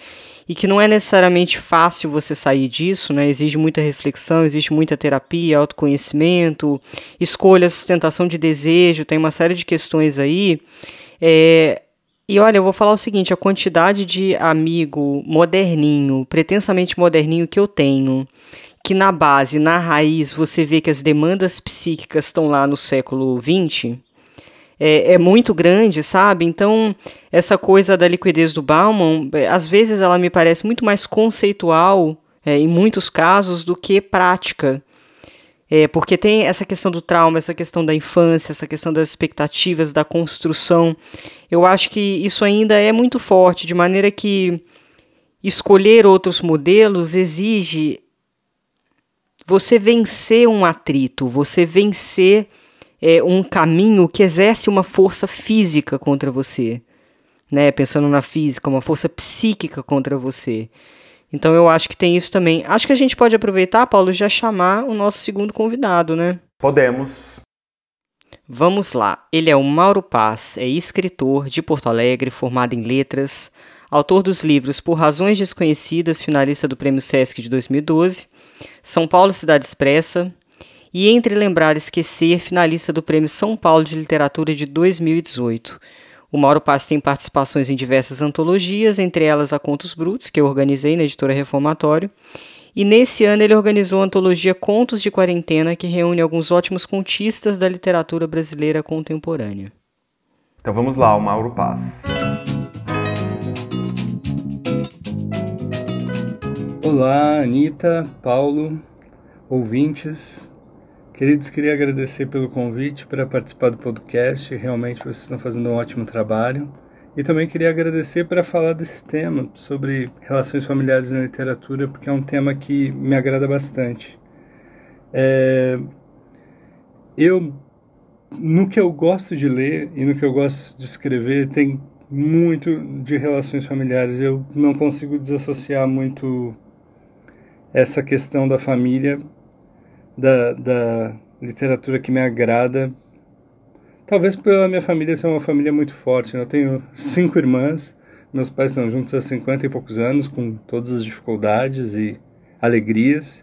S1: e que não é necessariamente fácil você sair disso, né? Exige muita reflexão, existe muita terapia, autoconhecimento, escolha, sustentação de desejo, tem uma série de questões aí. E olha, eu vou falar o seguinte, a quantidade de amigo moderninho, pretensamente moderninho que eu tenho, que na base, na raiz, você vê que as demandas psíquicas estão lá no século XX, é muito grande, sabe? Então, essa coisa da liquidez do Bauman, às vezes ela me parece muito mais conceitual, em muitos casos, do que prática. Porque tem essa questão do trauma, essa questão da infância, essa questão das expectativas, da construção. Eu acho que isso ainda é muito forte, de maneira que escolher outros modelos exige você vencer um atrito, você vencer um caminho que exerce uma força física contra você, né? Pensando na física, uma força psíquica contra você. Então eu acho que tem isso também. Acho que a gente pode aproveitar, Paulo, já chamar o nosso segundo convidado, né?
S2: Podemos.
S1: Vamos lá, ele é o Mauro Paz, é escritor de Porto Alegre, formado em letras, autor dos livros Por Razões Desconhecidas, finalista do Prêmio Sesc de 2012, São Paulo Cidade Expressa, e Entre Lembrar e Esquecer, finalista do Prêmio São Paulo de Literatura de 2018. O Mauro Paz tem participações em diversas antologias, entre elas a Contos Brutos, que eu organizei na Editora Reformatório, e nesse ano ele organizou a antologia Contos de Quarentena, que reúne alguns ótimos contistas da literatura brasileira contemporânea.
S2: Então vamos lá, o Mauro Paz.
S4: Olá, Anitta, Paulo, ouvintes. Queridos, queria agradecer pelo convite para participar do podcast. Realmente vocês estão fazendo um ótimo trabalho. E também queria agradecer para falar desse tema, sobre relações familiares na literatura, porque é um tema que me agrada bastante. No que eu gosto de ler e no que eu gosto de escrever, tem muito de relações familiares. Eu não consigo desassociar muito essa questão da família, da literatura que me agrada. Talvez pela minha família ser uma família muito forte, né? Eu tenho 5 irmãs, meus pais estão juntos há 50 e poucos anos, com todas as dificuldades e alegrias,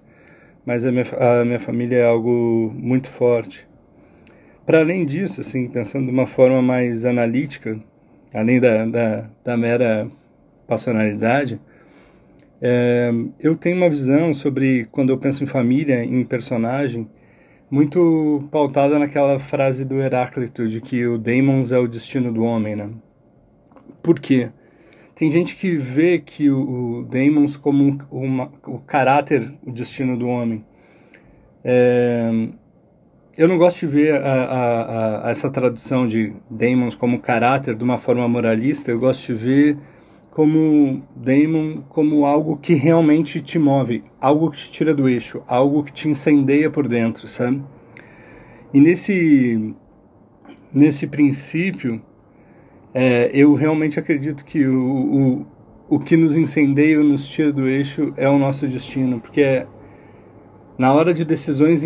S4: mas a minha família é algo muito forte. Para além disso, assim, pensando de uma forma mais analítica, além da mera passionalidade, eu tenho uma visão sobre, quando eu penso em família, em personagem, muito pautada naquela frase do Heráclito, de que o Daemons é o destino do homem, né? Por quê? Tem gente que vê que o Daemons como o caráter, o destino do homem. Eu não gosto de ver essa tradução de Daemons como caráter de uma forma moralista. Eu gosto de ver como Daemon como algo que realmente te move, algo que te tira do eixo, algo que te incendeia por dentro, sabe? E nesse princípio, eu realmente acredito que o que nos incendeia ou nos tira do eixo é o nosso destino, porque na hora de decisões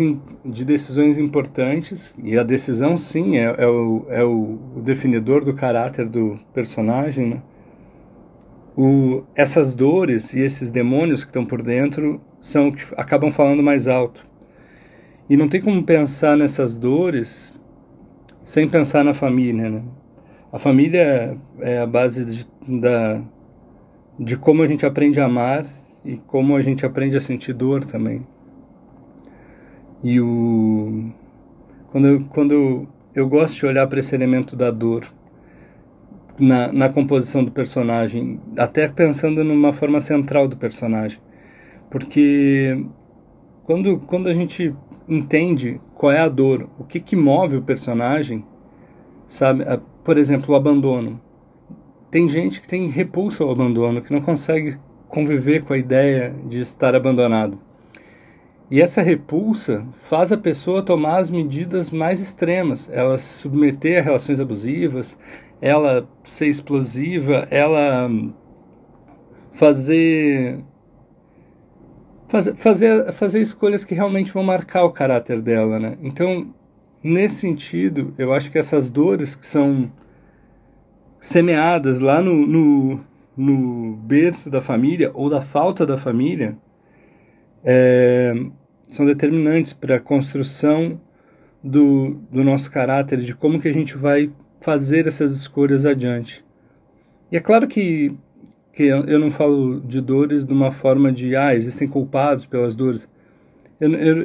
S4: importantes, e a decisão sim é o definidor do caráter do personagem, né? Essas dores e esses demônios que estão por dentro são que acabam falando mais alto. E não tem como pensar nessas dores sem pensar na família, né? A família é a base de como a gente aprende a amar e como a gente aprende a sentir dor também. E quando eu gosto de olhar para esse elemento da dor na composição do personagem, até pensando numa forma central do personagem, porque quando a gente entende qual é a dor, o que move o personagem, sabe? Por exemplo, o abandono. Tem gente que tem repulsa ao abandono, que não consegue conviver com a ideia de estar abandonado. E essa repulsa faz a pessoa tomar as medidas mais extremas, ela se submeter a relações abusivas, ela ser explosiva, ela fazer escolhas que realmente vão marcar o caráter dela, né? Então, nesse sentido, eu acho que essas dores que são semeadas lá no berço da família, ou da falta da família, são determinantes para a construção do nosso caráter, de como que a gente vai fazer essas escolhas adiante. E é claro que eu não falo de dores de uma forma de, existem culpados pelas dores.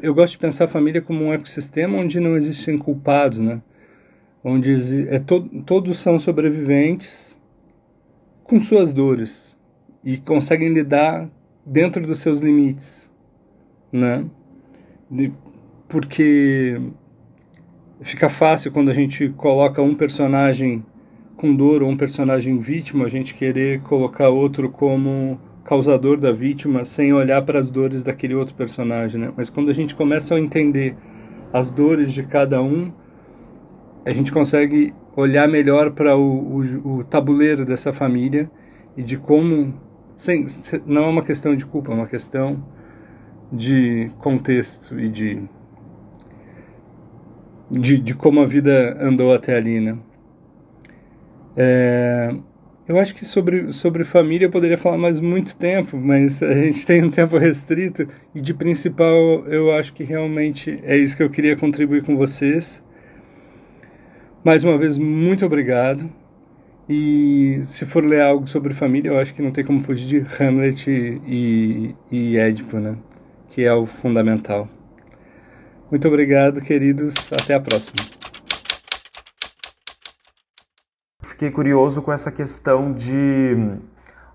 S4: Eu gosto de pensar a família como um ecossistema onde não existem culpados, né? Onde todos são sobreviventes com suas dores e conseguem lidar dentro dos seus limites, né? Porque fica fácil quando a gente coloca um personagem com dor ou um personagem vítima, a gente querer colocar outro como causador da vítima sem olhar para as dores daquele outro personagem, né? Mas quando a gente começa a entender as dores de cada um, a gente consegue olhar melhor para o tabuleiro dessa família e de como... não é uma questão de culpa, é uma questão de contexto e de como a vida andou até ali, né? Eu acho que sobre família eu poderia falar mais muito tempo, mas a gente tem um tempo restrito e de principal eu acho que realmente é isso que eu queria contribuir com vocês. Mais uma vez, muito obrigado. E se for ler algo sobre família, eu acho que não tem como fugir de Hamlet e Édipo, né? Que é o fundamental. Muito obrigado, queridos. Até a próxima.
S2: Fiquei curioso com essa questão de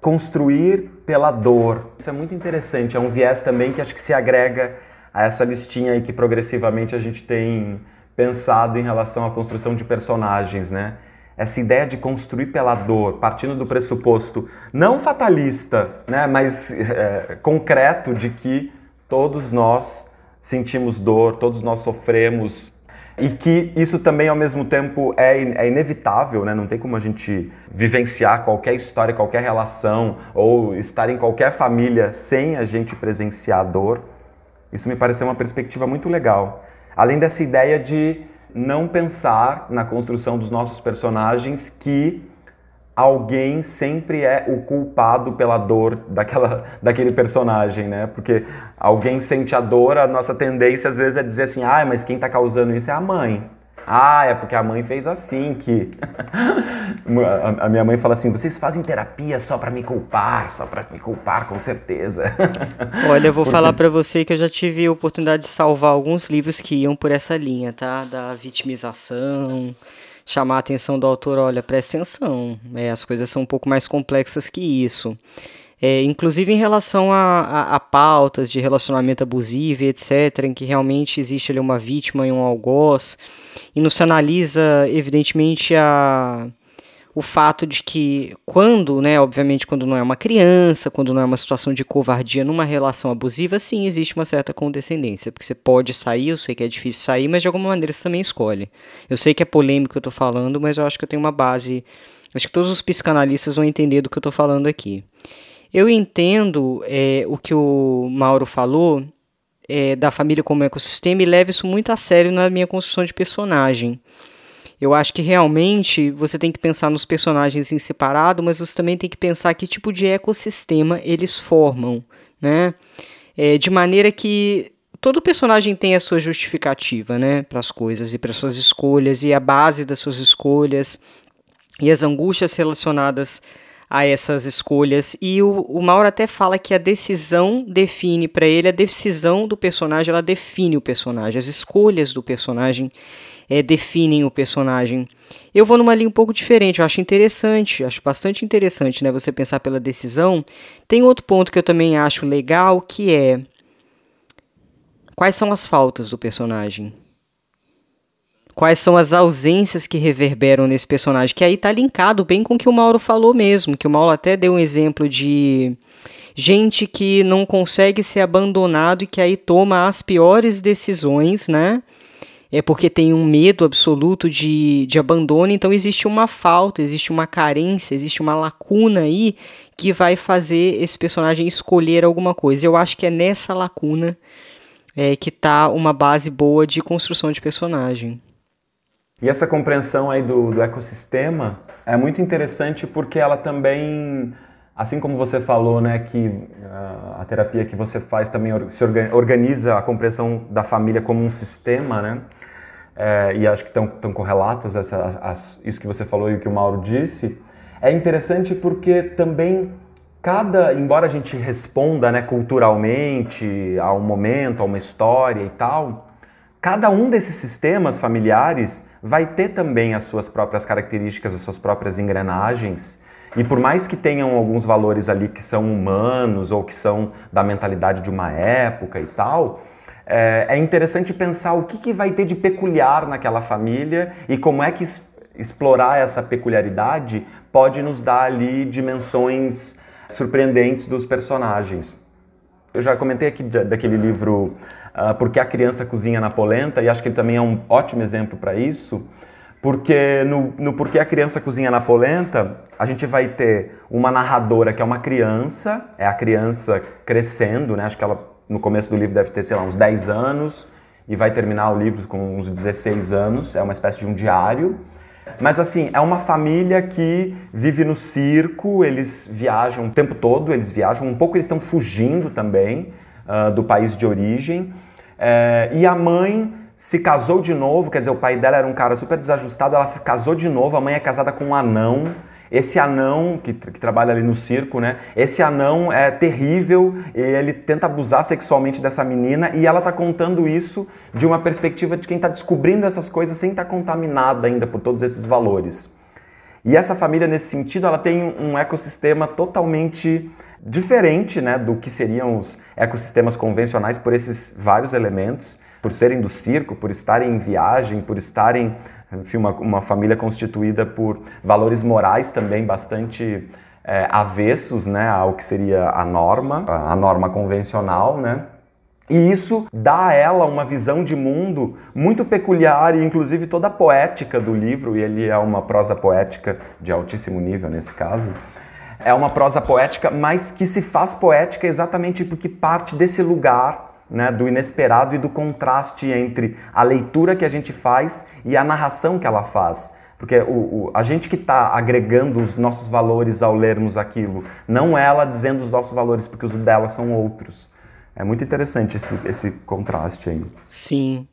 S2: construir pela dor. Isso é muito interessante, é um viés também que acho que se agrega a essa listinha aí que progressivamente a gente tem pensado em relação à construção de personagens, né? Essa ideia de construir pela dor, partindo do pressuposto não fatalista, né, mas concreto de que todos nós sentimos dor, todos nós sofremos e que isso também ao mesmo tempo é inevitável, né? Não tem como a gente vivenciar qualquer história, qualquer relação ou estar em qualquer família sem a gente presenciar a dor. Isso me pareceu uma perspectiva muito legal. Além dessa ideia de não pensar na construção dos nossos personagens que alguém sempre é o culpado pela dor daquele personagem, né? Porque alguém sente a dor, a nossa tendência às vezes é dizer assim, mas quem tá causando isso é a mãe. É porque a mãe fez assim que... A minha mãe fala assim, vocês fazem terapia só pra me culpar, com certeza.
S1: Olha, eu vou falar pra você que eu já tive a oportunidade de salvar alguns livros que iam por essa linha, tá? Da vitimização, chamar a atenção do autor, olha, presta atenção, as coisas são um pouco mais complexas que isso. Inclusive em relação a pautas de relacionamento abusivo, etc., em que realmente existe ali uma vítima e um algoz, e não se analisa, evidentemente, o fato de que quando, né, obviamente, quando não é uma criança, quando não é uma situação de covardia numa relação abusiva, sim, existe uma certa condescendência, porque você pode sair, eu sei que é difícil sair, mas de alguma maneira você também escolhe. Eu sei que é polêmico o que eu tô falando, mas eu acho que eu tenho uma base, acho que todos os psicanalistas vão entender do que eu tô falando aqui. Eu entendo o que o Mauro falou da família como ecossistema e levo isso muito a sério na minha construção de personagem. Eu acho que realmente você tem que pensar nos personagens em separado, mas você também tem que pensar que tipo de ecossistema eles formam, né? De maneira que todo personagem tem a sua justificativa, né, para as coisas e para suas escolhas, e a base das suas escolhas e as angústias relacionadas a essas escolhas, e o Mauro até fala que a decisão define para ele, a decisão do personagem, ela define o personagem, as escolhas do personagem definem o personagem. Eu vou numa linha um pouco diferente, eu acho interessante, acho bastante interessante, né, você pensar pela decisão. Tem outro ponto que eu também acho legal, que é quais são as faltas do personagem? Quais são as ausências que reverberam nesse personagem? Que aí tá linkado bem com o que o Mauro falou mesmo, que o Mauro até deu um exemplo de gente que não consegue ser abandonado e que aí toma as piores decisões, né? Porque tem um medo absoluto de abandono, então existe uma falta, existe uma carência, existe uma lacuna aí que vai fazer esse personagem escolher alguma coisa. Eu acho que é nessa lacuna que tá uma base boa de construção de personagem.
S2: E essa compreensão aí do ecossistema é muito interessante porque ela também, assim como você falou, né, que a terapia que você faz também se organiza a compreensão da família como um sistema, né? E acho que estão correlatas isso que você falou e o que o Mauro disse. É interessante porque também embora a gente responda, né, culturalmente a um momento, a uma história e tal, cada um desses sistemas familiares vai ter também as suas próprias características, as suas próprias engrenagens. E por mais que tenham alguns valores ali que são humanos ou que são da mentalidade de uma época e tal, é interessante pensar o que vai ter de peculiar naquela família e como é que explorar essa peculiaridade pode nos dar ali dimensões surpreendentes dos personagens. Eu já comentei aqui daquele livro Por que a Criança Cozinha na Polenta, e acho que ele também é um ótimo exemplo para isso, porque no Por que a Criança Cozinha na Polenta, a gente vai ter uma narradora que é uma criança, é a criança crescendo, né? Acho que ela no começo do livro deve ter, sei lá, uns 10 anos, e vai terminar o livro com uns 16 anos, é uma espécie de um diário. Mas assim, é uma família que vive no circo, eles viajam o tempo todo, eles viajam, um pouco eles estão fugindo também do país de origem. E a mãe se casou de novo, quer dizer, o pai dela era um cara super desajustado, ela se casou de novo, a mãe é casada com um anão. Esse anão, que trabalha ali no circo, né? Esse anão é terrível, ele tenta abusar sexualmente dessa menina e ela tá contando isso de uma perspectiva de quem tá descobrindo essas coisas sem estar contaminada ainda por todos esses valores. E essa família, nesse sentido, ela tem um ecossistema totalmente diferente, né, do que seriam os ecossistemas convencionais por esses vários elementos, por serem do circo, por estarem em viagem, por estarem, enfim, uma família constituída por valores morais também bastante avessos, né, ao que seria a norma convencional, né? E isso dá a ela uma visão de mundo muito peculiar e inclusive toda a poética do livro, e ele é uma prosa poética de altíssimo nível nesse caso, é uma prosa poética, mas que se faz poética exatamente porque parte desse lugar, né, do inesperado e do contraste entre a leitura que a gente faz e a narração que ela faz. Porque a gente que está agregando os nossos valores ao lermos aquilo, não ela dizendo os nossos valores, porque os dela são outros. É muito interessante esse contraste aí.
S1: Sim.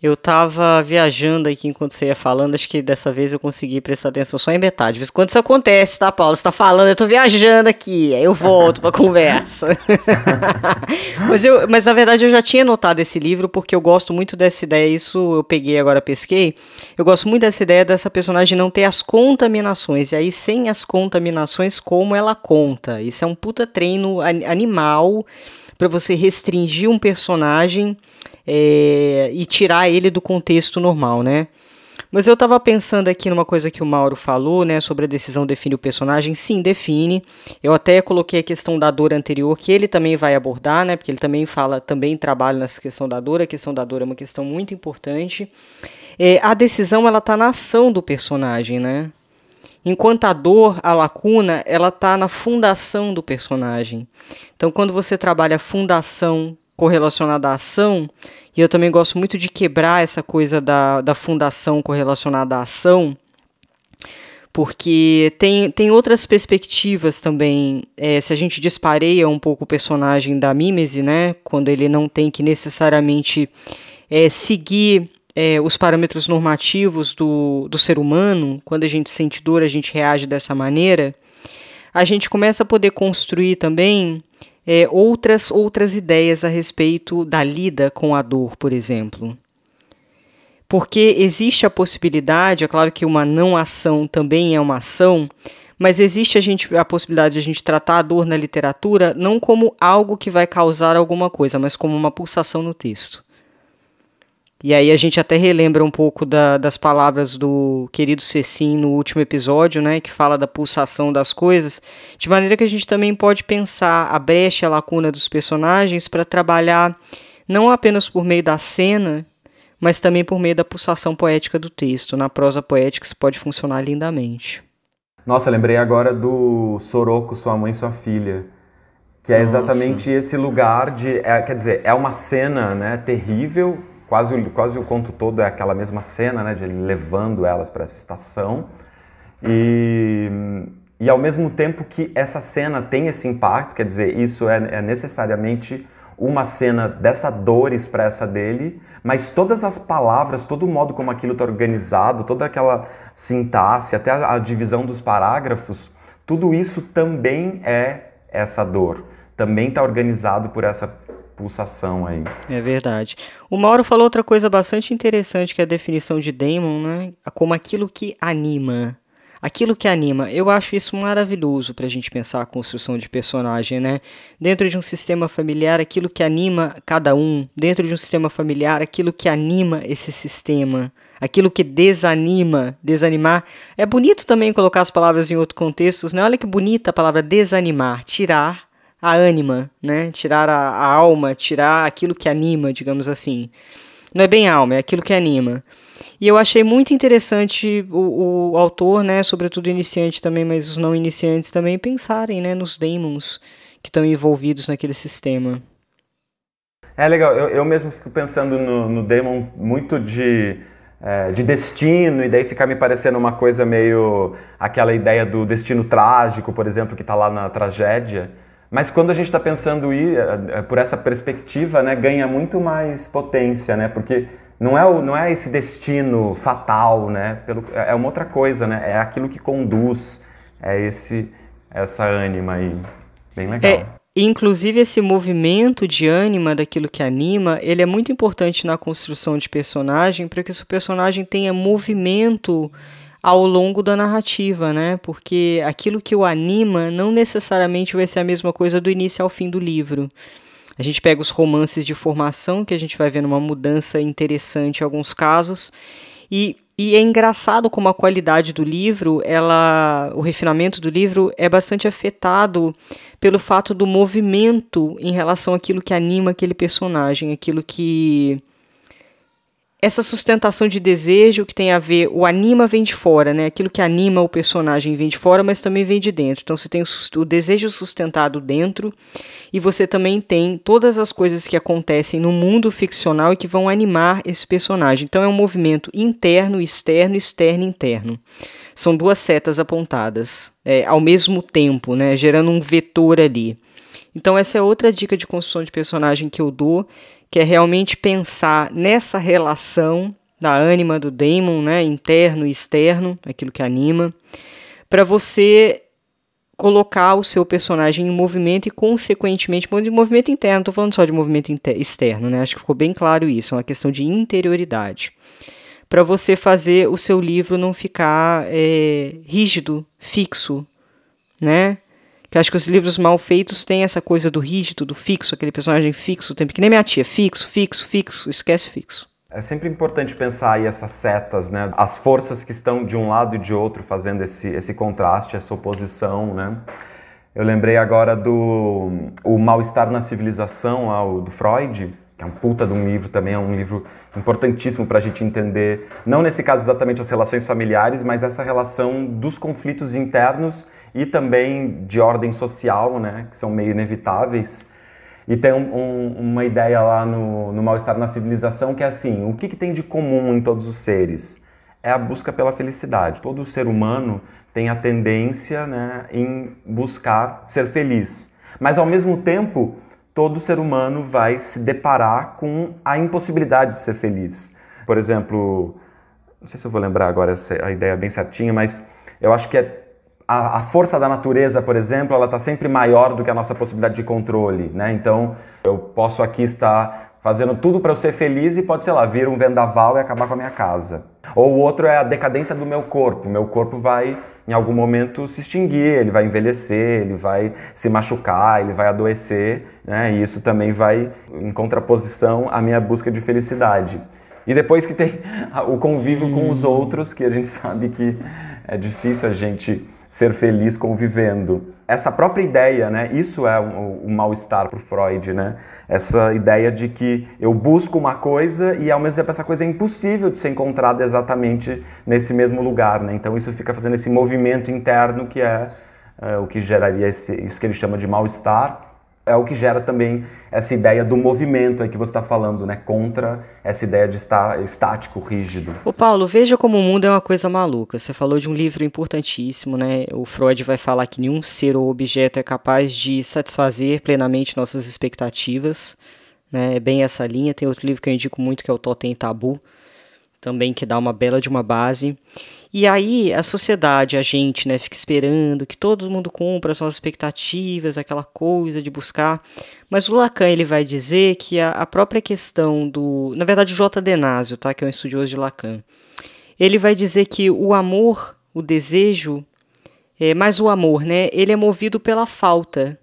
S1: Eu tava viajando aqui enquanto você ia falando, acho que dessa vez eu consegui prestar atenção só em metade. Mas quando isso acontece, tá, Paulo? Você tá falando, eu tô viajando aqui, aí eu volto pra conversa. Mas na verdade eu já tinha notado esse livro porque eu gosto muito dessa ideia, isso eu peguei agora, pesquei. Eu gosto muito dessa ideia dessa personagem não ter as contaminações, e aí sem as contaminações, como ela conta. Isso é um puta treino animal pra você restringir um personagem e tirar ele do contexto normal, né? Mas eu tava pensando aqui numa coisa que o Mauro falou, né, sobre a decisão define o personagem. Sim, define. Eu até coloquei a questão da dor anterior, que ele também vai abordar, né, porque ele também trabalha nessa questão da dor. A questão da dor é uma questão muito importante. A decisão, ela tá na ação do personagem, né? Enquanto a dor, a lacuna, ela tá na fundação do personagem. Então, quando você trabalha a fundação correlacionada à ação, e eu também gosto muito de quebrar essa coisa da fundação correlacionada à ação, porque tem outras perspectivas também. Se a gente dispareia um pouco o personagem da Mimese, né, quando ele não tem que necessariamente seguir os parâmetros normativos do ser humano, quando a gente sente dor, a gente reage dessa maneira, a gente começa a poder construir também outras ideias a respeito da lida com a dor, por exemplo. Porque existe a possibilidade, é claro que uma não ação também é uma ação, mas existe a possibilidade de a gente tratar a dor na literatura não como algo que vai causar alguma coisa, mas como uma pulsação no texto. E aí a gente até relembra um pouco das palavras do querido Cecim no último episódio, né, que fala da pulsação das coisas, de maneira que a gente também pode pensar a brecha, a lacuna dos personagens para trabalhar não apenas por meio da cena, mas também por meio da pulsação poética do texto. Na prosa poética isso pode funcionar lindamente.
S2: Nossa, lembrei agora do Soroko, Sua Mãe, Sua Filha, que é exatamente esse lugar de... quer dizer, é uma cena, né, terrível. Quase o conto todo é aquela mesma cena, né, de ele levando elas para essa estação. E ao mesmo tempo que essa cena tem esse impacto, quer dizer, isso é necessariamente uma cena dessa dor expressa dele, mas todas as palavras, todo o modo como aquilo está organizado, toda aquela sintaxe, até a divisão dos parágrafos, tudo isso também é essa dor. Também está organizado por essa pulsação aí.
S1: É verdade. O Mauro falou outra coisa bastante interessante, que é a definição de daemon, né? Como aquilo que anima. Aquilo que anima. Eu acho isso maravilhoso para a gente pensar a construção de personagem, né? Dentro de um sistema familiar, aquilo que anima cada um. Dentro de um sistema familiar, aquilo que anima esse sistema. Aquilo que desanima. Desanimar. É bonito também colocar as palavras em outros contextos, né? Olha que bonita a palavra desanimar. Tirar a ânima, né? Tirar a alma, tirar aquilo que anima, digamos assim. Não é bem alma, é aquilo que anima. E eu achei muito interessante o autor, né, sobretudo iniciante também, mas os não iniciantes também pensarem, né, nos daemons que estão envolvidos naquele sistema.
S2: É legal, eu mesmo fico pensando no Damon muito de destino, e daí fica me parecendo uma coisa meio aquela ideia do destino trágico, por exemplo, que está lá na tragédia. Mas quando a gente está pensando por essa perspectiva, né, ganha muito mais potência, né? Porque não é esse destino fatal, né? É uma outra coisa, né? É aquilo que conduz, essa ânima aí. Bem legal.
S1: Inclusive esse movimento de ânima, daquilo que anima, ele é muito importante na construção de personagem, para que esse personagem tenha movimento ao longo da narrativa, né? Porque aquilo que o anima não necessariamente vai ser a mesma coisa do início ao fim do livro. A gente pega os romances de formação, que a gente vai vendo uma mudança interessante em alguns casos, e é engraçado como a qualidade do livro, o refinamento do livro é bastante afetado pelo fato do movimento em relação àquilo que anima aquele personagem, essa sustentação de desejo que tem a ver, o anima vem de fora, né? Aquilo que anima o personagem vem de fora, mas também vem de dentro. Então você tem o desejo sustentado dentro, e você também tem todas as coisas que acontecem no mundo ficcional e que vão animar esse personagem. Então é um movimento interno, externo, externo, interno. São duas setas apontadas ao mesmo tempo, né? Gerando um vetor ali. Então essa é outra dica de construção de personagem que eu dou, que é realmente pensar nessa relação da ânima do Damon, né, interno e externo, aquilo que anima, para você colocar o seu personagem em movimento e, consequentemente, movimento interno. Não estou falando só de movimento externo, né? Acho que ficou bem claro isso, é uma questão de interioridade. Para você fazer o seu livro não ficar rígido, fixo, né? Que acho que os livros mal feitos têm essa coisa do rígido, do fixo, aquele personagem fixo, que nem minha tia, fixo, esquece fixo.
S2: É sempre importante pensar aí essas setas, né? As forças que estão de um lado e de outro fazendo esse contraste, essa oposição, né? Eu lembrei agora o Mal-Estar na Civilização, do Freud, que é um puta de um livro também, é um livro importantíssimo para a gente entender, não nesse caso exatamente as relações familiares, mas essa relação dos conflitos internos e também de ordem social, né, que são meio inevitáveis. E tem uma ideia lá no Mal-Estar na Civilização que é assim, o que tem de comum em todos os seres? É a busca pela felicidade. Todo ser humano tem a tendência, né, em buscar ser feliz. Mas, ao mesmo tempo, todo ser humano vai se deparar com a impossibilidade de ser feliz. Por exemplo, não sei se eu vou lembrar agora a ideia bem certinha, mas eu acho que a força da natureza, por exemplo, ela está sempre maior do que a nossa possibilidade de controle, né? Então, eu posso aqui estar fazendo tudo para eu ser feliz e pode, sei lá, vir um vendaval e acabar com a minha casa. Ou o outro é a decadência do meu corpo. O meu corpo vai, em algum momento, se extinguir, ele vai envelhecer, ele vai se machucar, ele vai adoecer, né? E isso também vai em contraposição à minha busca de felicidade. E depois que tem o convívio com os outros, que a gente sabe que é difícil a gente ser feliz convivendo. Essa própria ideia, né? Isso é o mal-estar para o Freud, né? Essa ideia de que eu busco uma coisa e ao mesmo tempo essa coisa é impossível de ser encontrada exatamente nesse mesmo lugar, né? Então isso fica fazendo esse movimento interno que é o que geraria isso que ele chama de mal-estar. É o que gera também essa ideia do movimento aí que você está falando, né? Contra essa ideia de estar estático, rígido.
S1: Ô Paulo, veja como o mundo é uma coisa maluca. Você falou de um livro importantíssimo, né? O Freud vai falar que nenhum ser ou objeto é capaz de satisfazer plenamente nossas expectativas, né? É bem essa linha. Tem outro livro que eu indico muito, que é o Totem e Tabu, também, que dá uma bela de uma base. E aí a sociedade, a gente, né, fica esperando que todo mundo cumpra as suas expectativas, aquela coisa de buscar. Mas o Lacan, ele vai dizer que a própria questão na verdade, o J. Denazio, tá, que é um estudioso de Lacan, ele vai dizer que o amor, o desejo, mas o amor, né, ele é movido pela falta.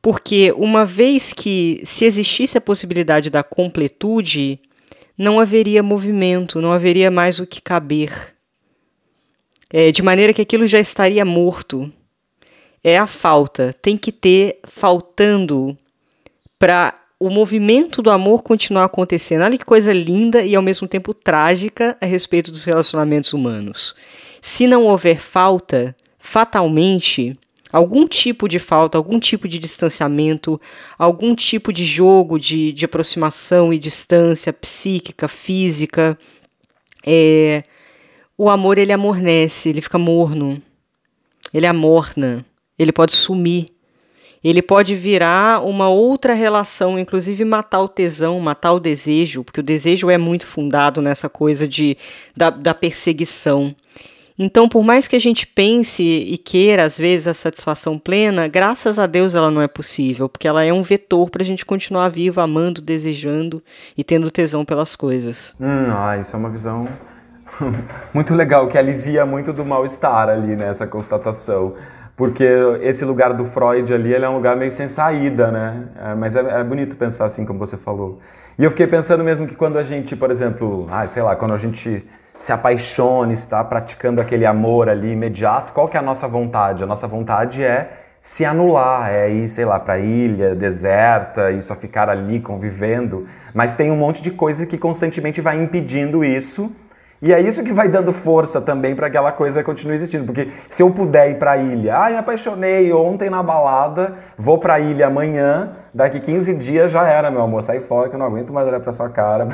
S1: Porque uma vez que, se existisse a possibilidade da completude, não haveria movimento, não haveria mais o que caber. De maneira que aquilo já estaria morto. É a falta. Tem que ter faltando para o movimento do amor continuar acontecendo. Olha que coisa linda e ao mesmo tempo trágica a respeito dos relacionamentos humanos. Se não houver falta, fatalmente algum tipo de falta, algum tipo de distanciamento, algum tipo de jogo de aproximação e distância psíquica, física, o amor, ele amornece, ele fica morno, ele amorna, ele pode sumir, ele pode virar uma outra relação, inclusive matar o tesão, matar o desejo, porque o desejo é muito fundado nessa coisa da perseguição. Então, por mais que a gente pense e queira, às vezes, a satisfação plena, graças a Deus ela não é possível, porque ela é um vetor para a gente continuar vivo, amando, desejando e tendo tesão pelas coisas.
S2: Isso é uma visão muito legal, que alivia muito do mal-estar ali, né, essa constatação. Porque esse lugar do Freud ali, ele é um lugar meio sem saída, né? Mas é bonito pensar assim, como você falou. E eu fiquei pensando mesmo que quando a gente, por exemplo, quando a gente se apaixona, está praticando aquele amor ali imediato, qual que é a nossa vontade? A nossa vontade é se anular, é ir, pra ilha deserta e só ficar ali convivendo. Mas tem um monte de coisa que constantemente vai impedindo isso. E é isso que vai dando força também para aquela coisa continuar existindo. Porque se eu puder ir pra ilha, me apaixonei ontem na balada, vou pra ilha amanhã, daqui 15 dias já era, meu amor, sai fora que eu não aguento mais olhar pra sua cara.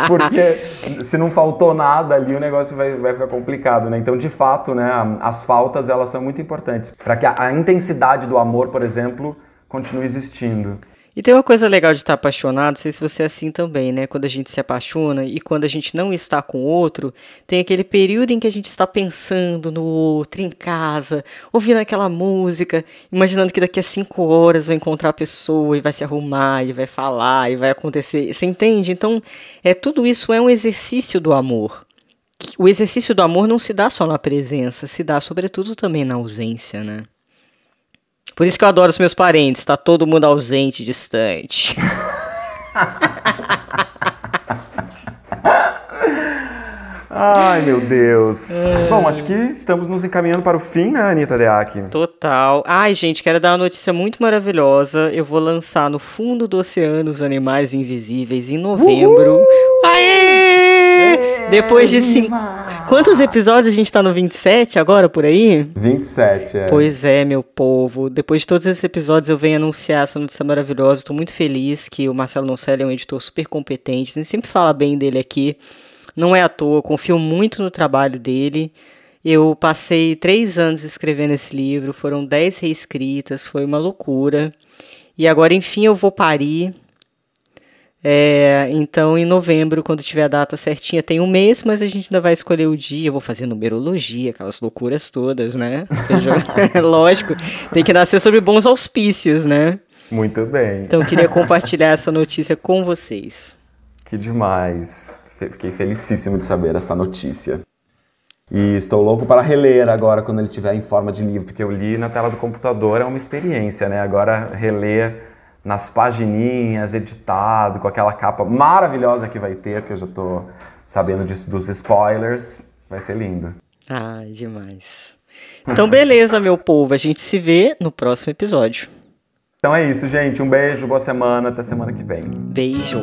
S2: Porque se não faltou nada ali, o negócio vai ficar complicado, né? Então, de fato, né, as faltas, elas são muito importantes. Para que a intensidade do amor, por exemplo, continue existindo.
S1: E tem uma coisa legal de estar apaixonado, não sei se você é assim também, né? Quando a gente se apaixona e quando a gente não está com o outro, tem aquele período em que a gente está pensando no outro, em casa, ouvindo aquela música, imaginando que daqui a 5 horas vai encontrar a pessoa e vai se arrumar e vai falar e vai acontecer. Você entende? Então, tudo isso é um exercício do amor. O exercício do amor não se dá só na presença, se dá sobretudo também na ausência, né? Por isso que eu adoro os meus parentes, tá todo mundo ausente, distante.
S2: Ai, meu Deus. Bom, acho que estamos nos encaminhando para o fim, né, Anitta Deac?
S1: Total. Ai, gente, quero dar uma notícia muito maravilhosa. Eu vou lançar No Fundo do Oceano Os Animais Invisíveis em novembro. Aê! Depois de 5... Quantos episódios a gente tá no 27 agora, por aí?
S2: 27,
S1: Pois é, meu povo. Depois de todos esses episódios eu venho anunciar essa notícia maravilhosa. Estou muito feliz que o Marcelo Noncelli é um editor super competente. A gente sempre fala bem dele aqui. Não é à toa, eu confio muito no trabalho dele. Eu passei 3 anos escrevendo esse livro, foram 10 reescritas, foi uma loucura. E agora, enfim, eu vou parir. Então, em novembro, quando tiver a data certinha, tem um mês, mas a gente ainda vai escolher o dia. Eu vou fazer numerologia, aquelas loucuras todas, né? Lógico, tem que nascer sobre bons auspícios, né?
S2: Muito bem.
S1: Então, eu queria compartilhar essa notícia com vocês.
S2: Que demais. Fiquei felicíssimo de saber essa notícia. E estou louco para reler agora, quando ele estiver em forma de livro, porque eu li na tela do computador, é uma experiência, né? Agora, reler nas pagininhas, editado, com aquela capa maravilhosa que vai ter, que eu já estou sabendo disso, dos spoilers, vai ser lindo.
S1: Ah, demais. Então, beleza, meu povo, a gente se vê no próximo episódio.
S2: Então é isso, gente. Um beijo, boa semana, até semana que vem.
S1: Beijo.